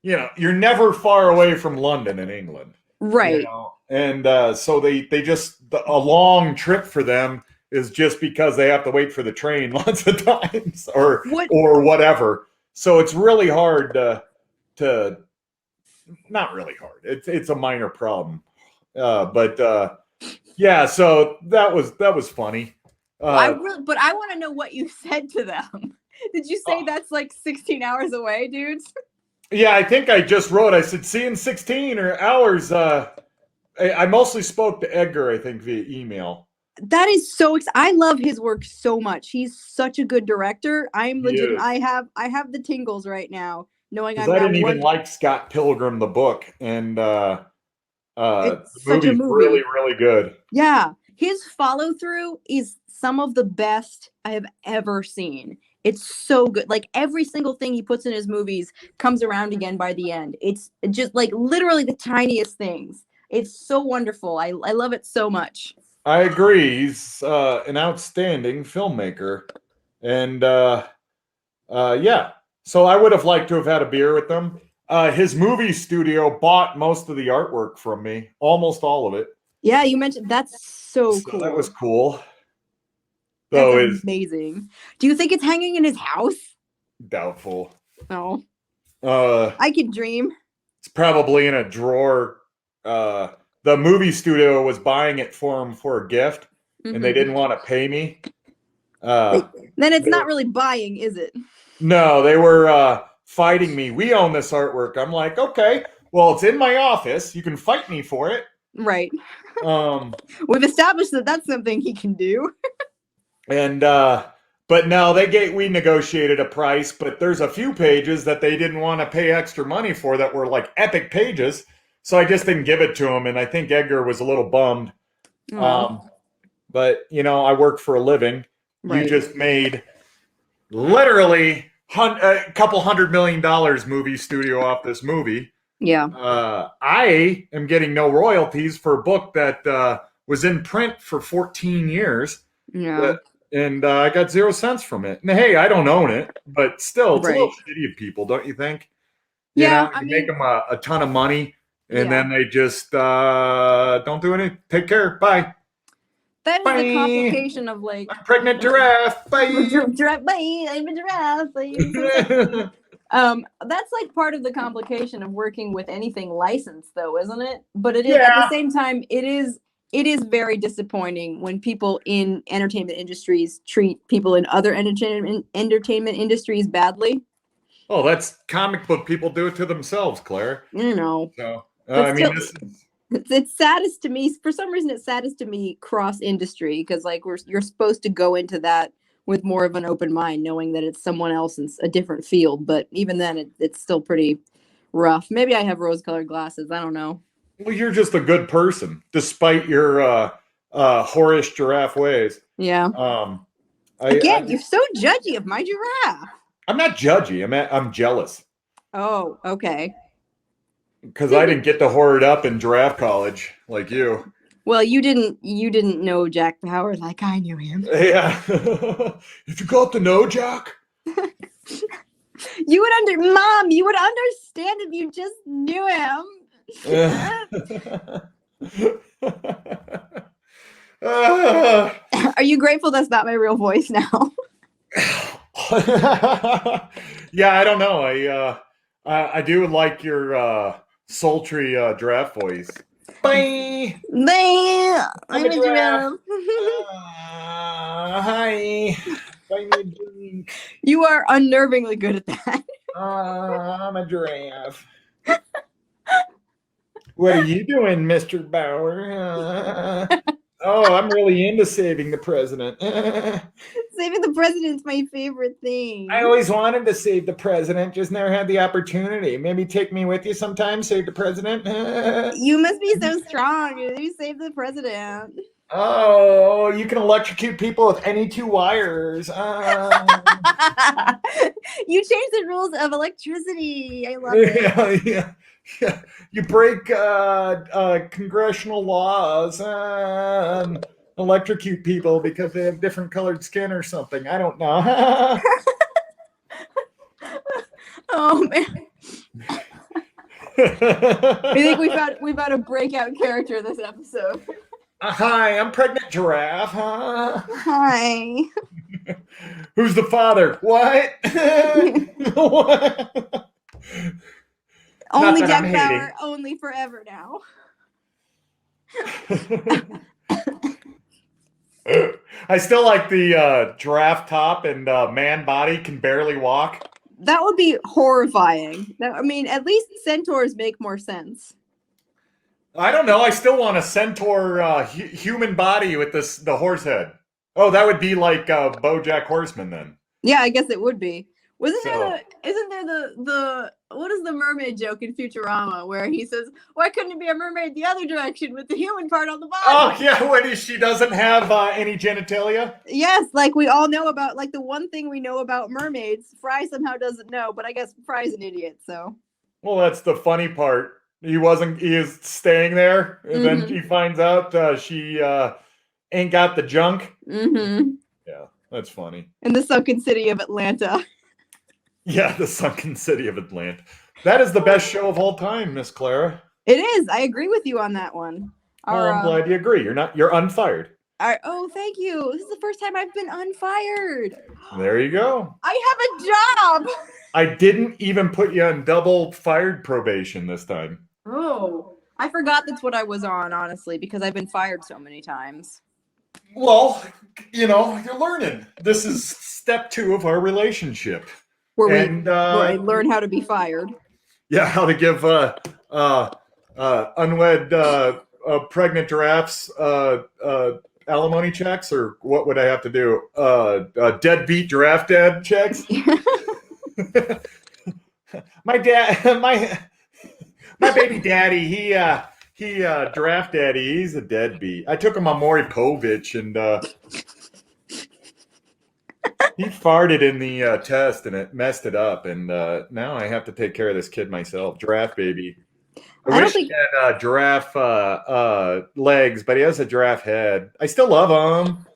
You're never far away from London in England, right? And so they just a long trip for them is just because they have to wait for the train lots of times or whatever. So it's really hard to not really hard. It's a minor problem, but yeah. So that was funny. But I want to know what you said to them. Did you say that's like 16 hours away, dudes? Yeah, I think I just wrote. I said, "See you in 16 or hours." I mostly spoke to Edgar, I think, via email. That is so I love his work so much. He's such a good director. I'm legit. I have the tingles right now knowing I didn't even like Scott Pilgrim the book, and it's such a movie. Really, really good. Yeah, his follow through is some of the best I have ever seen. It's so good. Like every single thing he puts in his movies comes around again by the end. It's just like literally the tiniest things. It's so wonderful. I love it so much. I agree. He's an outstanding filmmaker. And yeah, so I would have liked to have had a beer with them. His movie studio bought most of the artwork from me, almost all of it. Yeah, you mentioned that's so cool. That was cool. That's amazing. Do you think it's hanging in his house? Doubtful. No. I could dream. It's probably in a drawer. The movie studio was buying it for him for a gift, and they didn't want to pay me. Then it's not really buying, is it? No, they were fighting me. We own this artwork. I'm like, okay, well, it's in my office. You can fight me for it. Right. We've established that that's something he can do. And but no, we negotiated a price, but there's a few pages that they didn't want to pay extra money for that were like epic pages. So I just didn't give it to him, and I think Edgar was a little bummed. But I work for a living. Right. You just made literally a couple $100 million movie studio off this movie. Yeah. I am getting no royalties for a book that was in print for 14 years. Yeah. And I got 0 cents from it. And hey, I don't own it, but still, it's a little shitty of people, don't you think? You make them a ton of money, and then they just don't do anything. Take care. Bye. That is the complication of like I'm pregnant giraffe. Bye. Bye. I'm a giraffe. That's like part of the complication of working with anything licensed, though, isn't it? But it is at the same time, it is very disappointing when people in entertainment industries treat people in other entertainment industries badly. Oh, that's comic book people do it to themselves, Claire. So I mean, it's saddest to me. For some reason, it's saddest to me cross industry, because like you're supposed to go into that with more of an open mind, knowing that it's someone else in a different field. But even then, it's still pretty rough. Maybe I have rose-colored glasses. I don't know. Well, you're just a good person, despite your whorish giraffe ways. Yeah. You're so judgy of my giraffe. I'm not judgy. I'm jealous. Oh, okay. Because I didn't get to whore it up in giraffe college like you. Well, you didn't know Jack Bauer like I knew him. Yeah. If you got to know Jack. You would Mom, you would understand if you just knew him. Are you grateful that's not my real voice now? Yeah, I don't know. I do like your sultry giraffe voice. Bye. I'm a giraffe. Hi. Buy me a drink. You are unnervingly good at that. I'm a giraffe. What are you doing, Mr. Bauer? Oh, I'm really into saving the president. Saving the president's my favorite thing. I always wanted to save the president, just never had the opportunity. Maybe take me with you sometime, save the president. You must be so strong. You saved the president. Oh, you can electrocute people with any two wires. You changed the rules of electricity. I love it. Yeah. You break congressional laws, electrocute people because they have different colored skin or something. I don't know. Oh man. I think we found a breakout character this episode. Hi, I'm pregnant giraffe. Hi. Who's the father? What? What? Only Jack Bauer, only forever now. I still like the giraffe top and man body can barely walk. That would be horrifying. I mean, at least centaurs make more sense. I don't know. I still want a centaur human body with the horse head. Oh, that would be like BoJack Horseman then. Yeah, I guess it would be. Isn't there the what is the mermaid joke in Futurama where he says, why couldn't it be a mermaid the other direction with the human part on the bottom? Oh yeah, when she doesn't have any genitalia. Yes, like we all know about, like the one thing we know about mermaids, Fry somehow doesn't know, but I guess Fry's an idiot, so. Well, that's the funny part. He is staying there, and then he finds out she ain't got the junk. Mm-hmm. Yeah, that's funny. In the sunken city of Atlanta. Yeah, the sunken city of Atlanta. That is the best show of all time, Miss Clara. It is. I agree with you on that one. I'm glad you agree. You're unfired. Oh, thank you. This is the first time I've been unfired. There you go. I have a job. I didn't even put you on double fired probation this time. Oh, I forgot that's what I was on, honestly, because I've been fired so many times. Well, you're learning. This is step 2 of our relationship. Where I learn how to be fired. Yeah, how to give unwed pregnant giraffes alimony checks, or what would I have to do? Deadbeat giraffe dad checks. My baby daddy, he giraffe daddy, he's a deadbeat. I took him on Maury Povich, and he farted in the test and it messed it up, and now I have to take care of this kid myself. Giraffe baby. I wish he had giraffe legs, but he has a giraffe head. I still love him.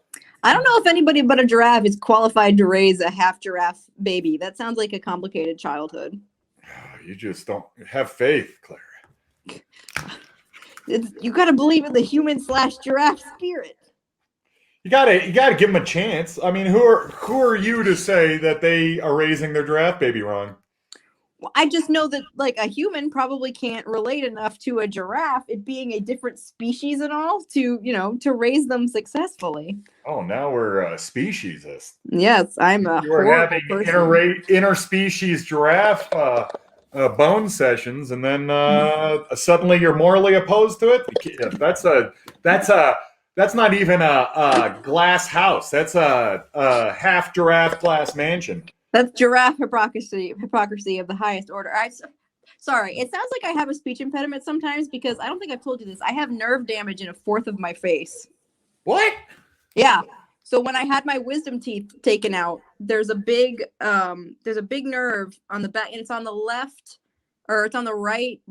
I don't know if anybody but a giraffe is qualified to raise a half giraffe baby. That sounds like a complicated childhood. You just don't have faith, Clara. You got to believe in the human/giraffe spirit. You gotta give them a chance. I mean, who are you to say that they are raising their giraffe baby wrong? Well, I just know that like a human probably can't relate enough to a giraffe, it being a different species and all, to raise them successfully. Oh, now we're speciesist. Yes, I'm a We're having interspecies giraffe bone sessions, and then suddenly you're morally opposed to it. That's not even a glass house. That's a half giraffe glass mansion. That's giraffe hypocrisy of the highest order. Sorry, it sounds like I have a speech impediment sometimes because I don't think I've told you this. I have nerve damage in a fourth of my face. What? Yeah. So when I had my wisdom teeth taken out, there's a big nerve on the back, and it's on the left, or it's on the right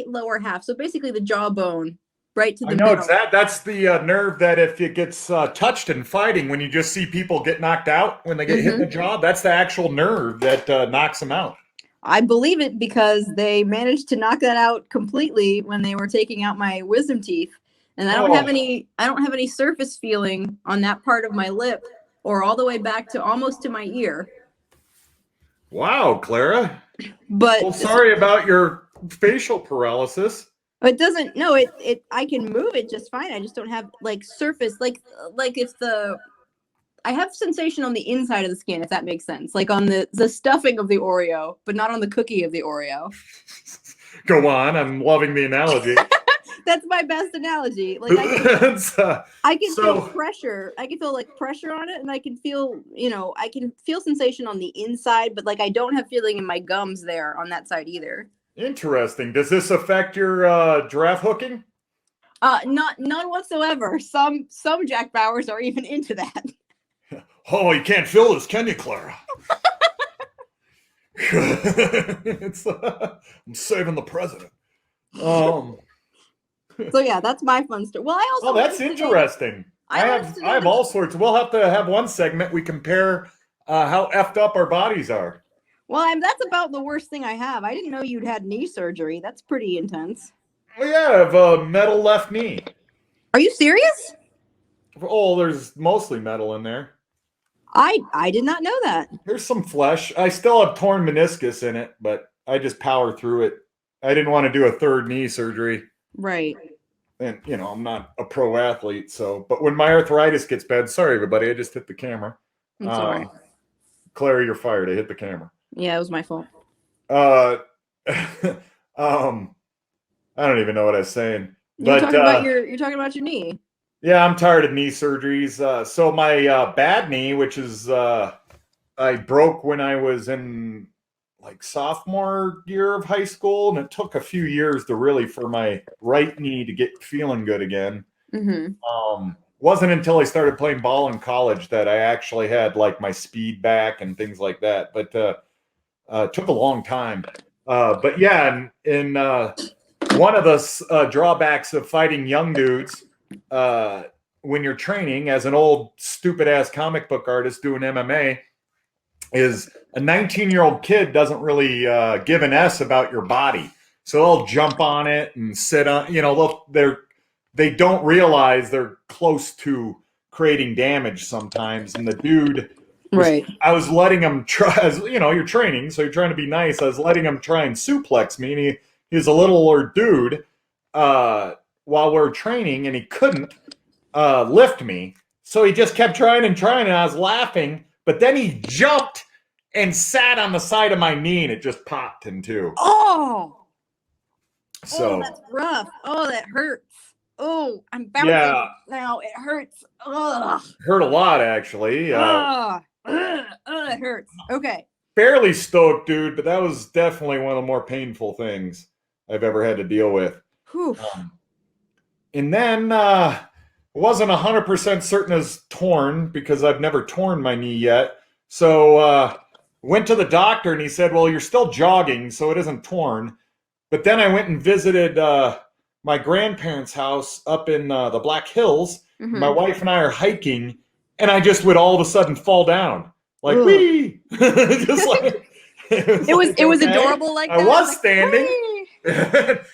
lower half. So basically the jawbone right to I the know middle. exactly. That's the nerve that if it gets touched in fighting, when you just see people get knocked out when they get hit in the jaw, that's the actual nerve that knocks them out. I believe it because they managed to knock that out completely when they were taking out my wisdom teeth. And I don't have any surface feeling on that part of my lip or all the way back to almost to my ear. Wow, Clara. But Well, sorry about your facial paralysis. it doesn't no it I can move it just fine. I just don't have like surface like if the I have sensation on the inside of the skin, if that makes sense. Like on the stuffing of the Oreo, but not on the cookie of the Oreo. Go on. I'm loving the analogy. That's my best analogy. Like I can feel so pressure. I can feel like pressure on it, and I can feel, I can feel sensation on the inside, but like I don't have feeling in my gums there on that side either. interesting. Does this affect your giraffe hooking? None whatsoever. Some Jack Bauers are even into that. Oh, you can't feel this, can you, Clara? I'm saving the president. So yeah, that's my fun story. Well, I also that's interesting. I have all sorts. We'll have to have one segment we compare how effed up our bodies are. Well, that's about the worst thing I have. I didn't know you'd had knee surgery. That's pretty intense. Well, yeah, I have a metal left knee. Are you serious? Oh, there's mostly metal in there. I did not know that. There's some flesh. I still have torn meniscus in it, but I just power through it. I didn't want to do a third knee surgery. Right. And, I'm not a pro athlete, so. But when my arthritis gets bad, sorry, everybody, I just hit the camera. I'm sorry. Claire, you're fired. I hit the camera. Yeah, it was my fault. I don't even know what I was saying. You're talking about your knee. Yeah, I'm tired of knee surgeries. So my bad knee, which is I broke when I was in like sophomore year of high school, and it took a few years to really for my right knee to get feeling good again. Wasn't until I started playing ball in college that I actually had like my speed back and things like that. But it took a long time. But yeah, in one of the drawbacks of fighting young dudes when you're training as an old stupid ass comic book artist doing MMA is a 19-year-old kid doesn't really give an S about your body. So they'll jump on it and sit on, they don't realize they're close to creating damage sometimes. And the dude, I was letting him try, as you're training, so you're trying to be nice. I was letting him try and suplex me, and he's a littler dude while we're training, and he couldn't lift me. So he just kept trying, and I was laughing. But then he jumped and sat on the side of my knee, and it just popped in two. Oh! So that's rough. Oh, that hurts. Oh, I'm bouncing now. It hurts. Ugh. Hurt a lot, actually. It hurts. Okay. Fairly stoked, dude, but that was definitely one of the more painful things I've ever had to deal with. And then wasn't 100% certain as torn because I've never torn my knee yet. So went to the doctor and he said, well, you're still jogging, so it isn't torn. But then I went and visited my grandparents' house up in the Black Hills. My wife and I are hiking, and I just would all of a sudden fall down. Like, wee! Just like, it was adorable like that. I was standing,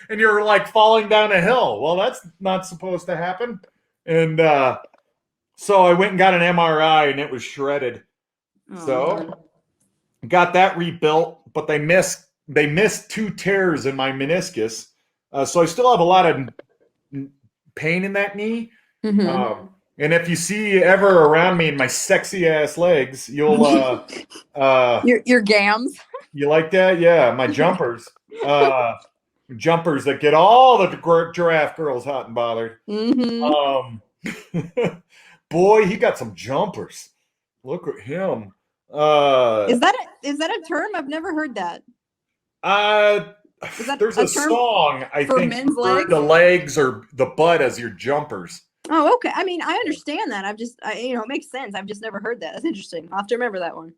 and you're like falling down a hill. Well, that's not supposed to happen. And so I went and got an MRI, and it was shredded. So got that rebuilt, but they missed 2 tears in my meniscus. So I still have a lot of pain in that knee. And if you see ever around me in my sexy ass legs, you'll your gams. You like that? Yeah, my jumpers. Jumpers that get all the giraffe girls hot and bothered. Boy, he got some jumpers. Look at him. Is that a term? I've never heard that. There's a song, I think, men's legs? the legs or the butt as your jumpers. Oh, okay. I mean, I understand that. It makes sense. I've just never heard that. That's interesting. I'll have to remember that one.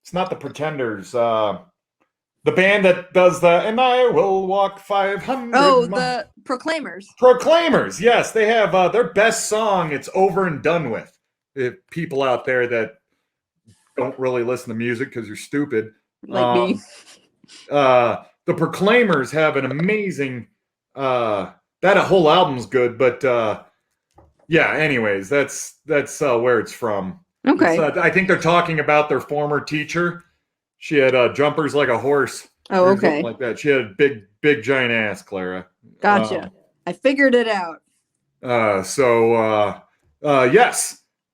It's not the Pretenders. The band that does the "And I Will Walk 500 Oh, Miles." the Proclaimers. Proclaimers, yes, they have their best song. It's "Over and Done With." If people out there that don't really listen to music because you're stupid, Like me. The Proclaimers have an amazing. That whole album's good, but yeah. Anyways, that's where it's from. It's, Okay. I think they're talking about their former teacher. She had jumpers like a horse Oh, or something okay. like that. She had a big giant ass, Clara. Gotcha. I figured it out. Yes.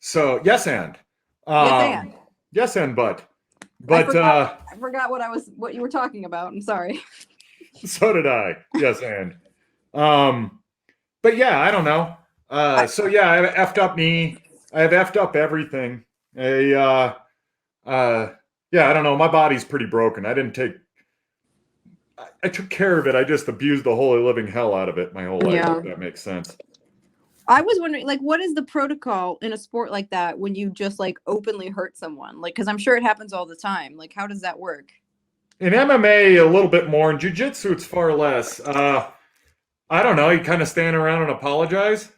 So yes and. Yes, and Yes and I but forgot. I forgot what you were talking about. I'm sorry. so did I. Yes and. But yeah, I don't know. So yeah, I have effed up knee. I have effed up everything. Yeah, I don't know. My body's pretty broken. I took care of it. I just abused the holy living hell out of it my whole life, Yeah. if that makes sense. I was wondering, like, what is the protocol in a sport like that when you just like openly hurt someone? Like, because I'm sure it happens all the time. Like, how does that work? In MMA, a little bit more. In jiu-jitsu, it's far less. I don't know. You kind of stand around and apologize.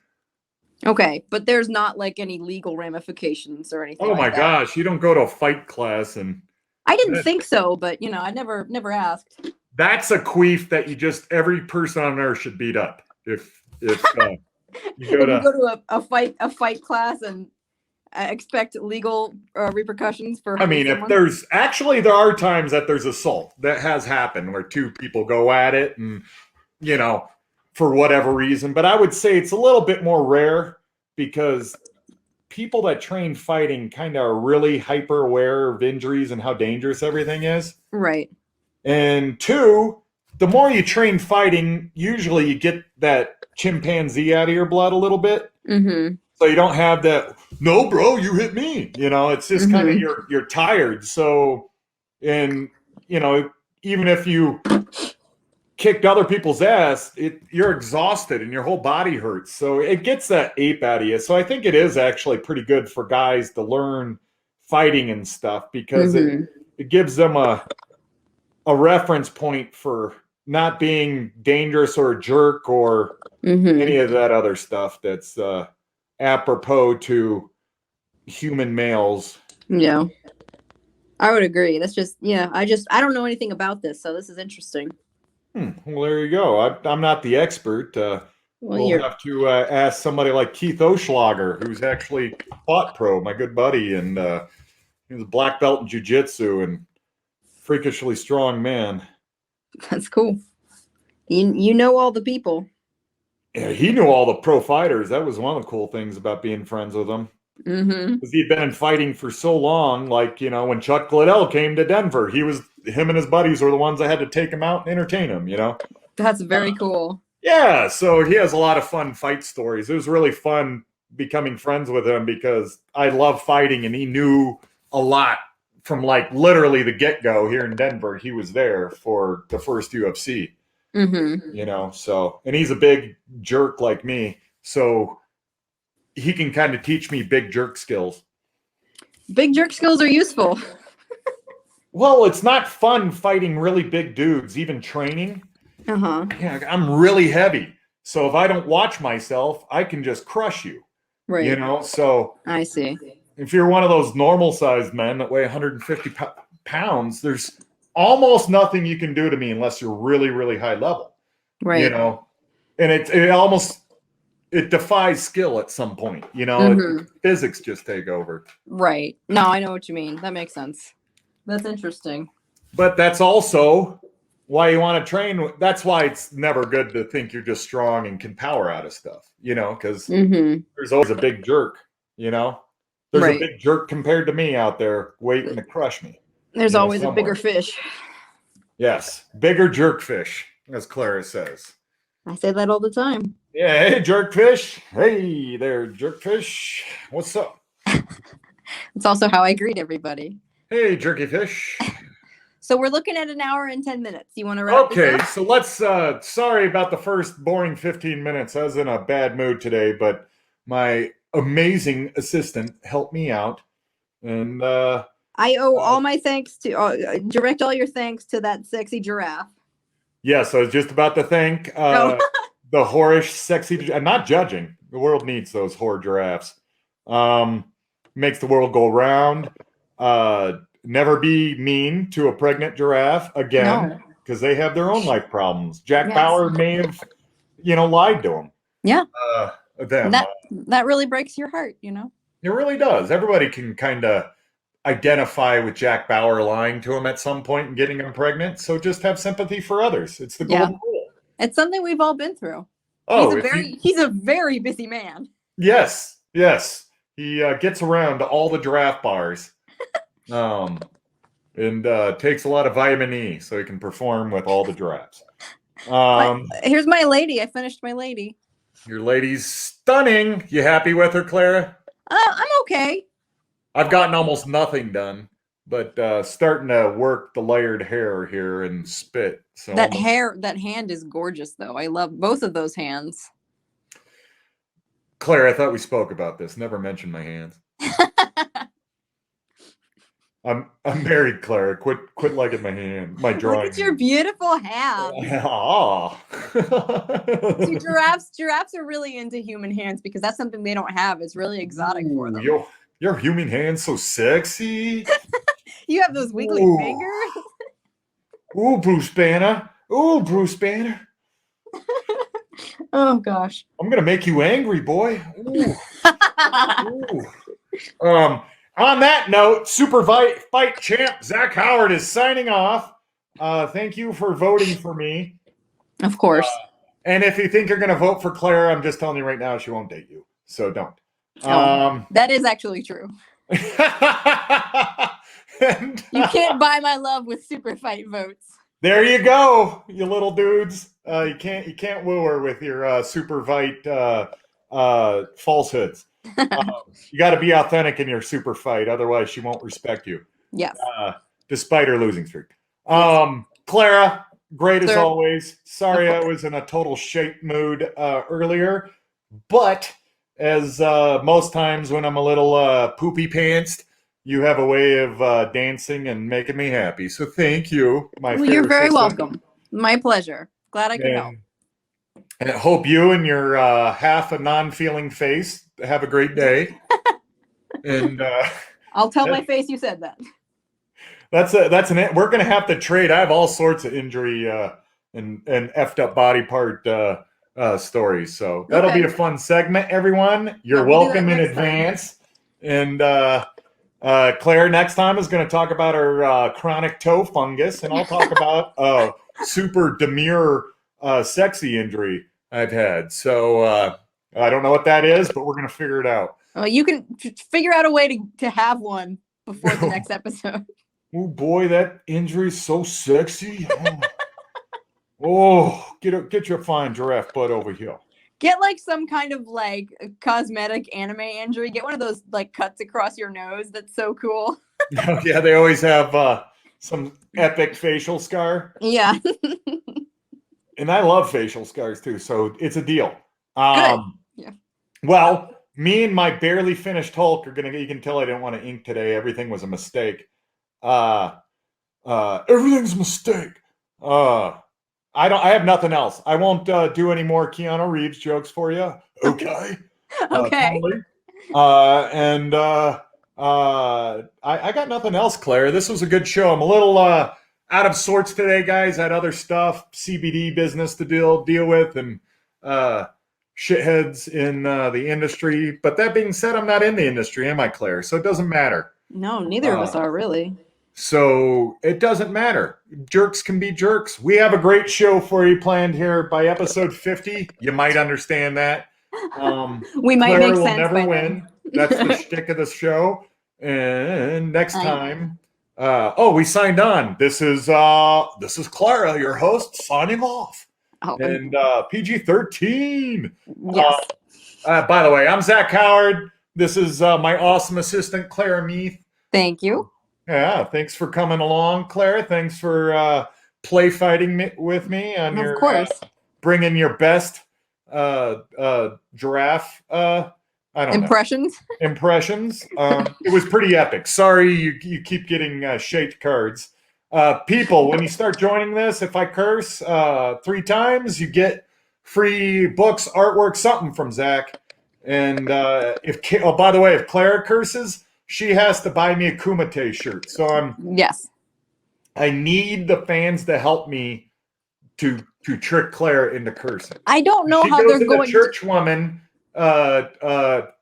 Okay, but there's not like any legal ramifications or anything Oh my like that. gosh, you don't go to a fight class and I didn't think so, but I never asked. that's a queef that every person on earth should beat up. If you go If you to, go to a fight class and expect legal repercussions for I hurting mean, if someone. there are times that there's assault that has happened where two people go at it and you know for whatever reason, but I would say it's a little bit more rare because people that train fighting kind of are really hyper aware of injuries and how dangerous everything is. Right. And two, the more you train fighting, usually you get that chimpanzee out of your blood a little bit. Mm-hmm. So you don't have that, no, bro, you hit me. It's just kind of Mm-hmm. you're tired. So, and even if you kicked other people's ass, you're exhausted and your whole body hurts. So it gets that ape out of you. So I think it is actually pretty good for guys to learn fighting and stuff because Mm-hmm. it gives them a reference point for not being dangerous or a jerk or any Mm-hmm. of that other stuff that's apropos to human males. Yeah. I would agree. That's just I don't know anything about this, so this is interesting. Well, there you go. I'm not the expert. Well, We'll have to ask somebody like Keith Oschlager, who's actually fought pro, my good buddy, and he's a black belt in jiu-jitsu and freakishly strong man. that's cool. You know all the people. Yeah, he knew all the pro fighters. That was one of the cool things about being friends with him. Mm-hmm. Because he'd been fighting for so long. Like, when Chuck Liddell came to Denver, him and his buddies were the ones that had to take him out and entertain him. That's very cool. Yeah, so he has a lot of fun fight stories. It was really fun becoming friends with him because I love fighting and he knew a lot from like literally the get-go here in Denver. He was there for the first UFC, Mm-hmm. so, and he's a big jerk like me. So he can kind of teach me big jerk skills. Big jerk skills are useful. Well, it's not fun fighting really big dudes, even training. Uh-huh. Yeah, I'm really heavy. So if I don't watch myself, I can just crush you. Right. So I see. if you're one of those normal sized men that weigh 150 pounds, there's almost nothing you can do to me unless you're really, really high level. Right. And it defies skill at some point. Physics just take over. Right. No, I know what you mean. That makes sense. That's interesting. But that's also why you want to train. That's why it's never good to think you're just strong and can power out of stuff, because there's always a big jerk, There's a big jerk compared to me out there waiting to crush me. There's always a bigger fish. Yes, bigger jerk fish, as Clara says. I say that all the time. Yeah, hey, jerkfish. Hey there, jerkfish. What's up? It's also how I greet everybody. Hey, jerky fish. So we're looking at an hour and 10 minutes. You want to wrap this up? So let's, sorry about the first boring 15 minutes. I was in a bad mood today, but my amazing assistant helped me out. And I I owe all my thanks to direct all your thanks to that sexy giraffe. Yes, I was just about to thank Oh. the whorish, sexy. I'm not judging. The world needs those whore giraffes. Makes the world go round. Never be mean to a pregnant giraffe again, because they have their own life problems. Jack Bauer may have, lied to them. Yeah. Them. That really breaks your heart, It really does. Everybody can kind of identify with Jack Bauer lying to him at some point and getting him pregnant. So just have sympathy for others. It's the golden rule. It's something we've all been through. Oh, he's a very busy man. Yes. He gets around to all the giraffe bars, and takes a lot of vitamin E so he can perform with all the giraffes. Here's my lady. I finished my lady. Your lady's stunning. You happy with her, Clara? I'm okay. I've gotten almost nothing done, but starting to work the layered hair here and spit. So that hand is gorgeous, though. I love both of those hands. Claire, I thought we spoke about this. Never mentioned my hands. I'm married, Clara. Quit liking my hand, my drawing. Look at your beautiful hands. See, giraffes are really into human hands because that's something they don't have. It's really exotic for them. Your human hand's so sexy. You have those wiggly fingers. Ooh, Bruce Banner. Oh gosh. I'm gonna make you angry, boy. Ooh. On that note, Superfight champ Zach Howard is signing off. Thank you for voting for me. Of course. And if you think you're going to vote for Clara, I'm just telling you right now, she won't date you. So don't. That is actually true. And, you can't buy my love with Superfight votes. There you go, you little dudes. You can't woo her with your Superfight falsehoods. You got to be authentic in your super fight, otherwise she won't respect you. Yes. Despite her losing streak. Clara, great as always. Sorry I was in a total shake mood earlier, but as most times when I'm a little poopy pantsed, you have a way of dancing and making me happy. So thank you, my fair You're very sister. welcome. My pleasure. Glad I could help. And I hope you and your half a non-feeling face have a great day. And I'll tell my face you said that. We're gonna have to trade. I have all sorts of injury and effed up body part stories. So that'll be a fun segment, everyone. You're welcome in advance. And Claire next time is going to talk about her chronic toe fungus, and I'll talk about super demure sexy injury I've had. So I don't know what that is, but we're going to figure it out. You can figure out a way to have one before the next episode. Oh boy, that injury's so sexy. Oh, get your fine giraffe butt over here. Get like some kind of like cosmetic anime injury. Get one of those like cuts across your nose. That's so cool. Yeah, they always have some epic facial scar. Yeah. And I love facial scars too, so it's a deal. Good. Yeah. Well, me and my barely finished Hulk are gonna. You can tell I didn't want to ink today. Everything was a mistake. Everything's a mistake. I have nothing else. I won't do any more Keanu Reeves jokes for you. Okay. Okay. Totally. I got nothing else, Claire. This was a good show. I'm a little out of sorts today, guys. I had other stuff, CBD business to deal with, and shitheads in the industry. But that being said, I'm not in the industry, am I, Claire? So it doesn't matter. No, neither of us are really. So it doesn't matter. Jerks can be jerks. We have a great show for you planned here by episode 50. You might understand that. We might Clara make will sense never by win. then. That's the shtick of the show. And next time, we signed on. This is Clara, your host, signing off. And PG-13. Yes. By the way, I'm Zach Howard. This is my awesome assistant, Clara Meath. Thank you. Yeah, thanks for coming along, Clara. Thanks for play fighting with me on Of course. bringing your best giraffe I don't know. Impressions. It was pretty epic. Sorry, you keep getting shaped cards. People, when you start joining this, if I curse 3 times, you get free books, artwork, something from Zach. And by the way, if Clara curses, she has to buy me a Kumite shirt. So Yes. I need the fans to help me to trick Clara into cursing. I don't know how they're going. She goes in the church woman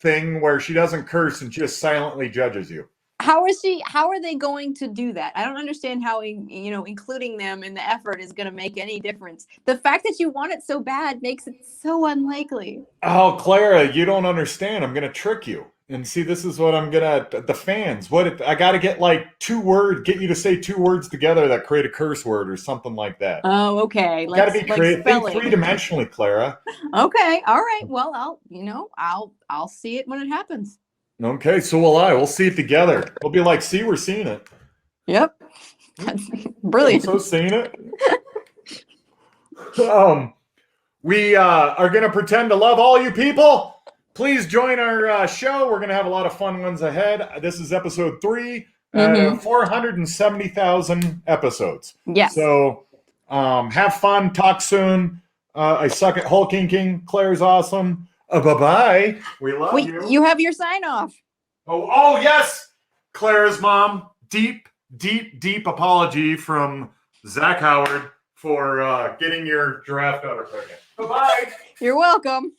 thing where she doesn't curse and she just silently judges you. How are they going to do that? I don't understand how, including them in the effort is going to make any difference. The fact that you want it so bad makes it so unlikely. Oh, Clara, you don't understand. I'm going to trick you. And see, this is what I'm going to, the fans, I got to get like 2 words, get you to say 2 words together that create a curse word or something like that. Oh, okay. Got to be creative. Think 3-dimensionally, Clara. Okay. All right. Well, I'll see it when it happens. Okay, so will I. We'll see it together. We'll be like, see, we're seeing it. Yep. That's brilliant. I'm so seeing it. We are going to pretend to love all you people. Please join our show. We're going to have a lot of fun ones ahead. This is episode 3, 470,000 episodes. Yes. So have fun. Talk soon. I suck at Hulk inking. Claire's awesome. Bye-bye. We love you. You have your sign off. Oh, yes. Clara's mom. Deep apology from Zach Howard for getting your giraffe out of pregnant. Bye-bye. You're welcome.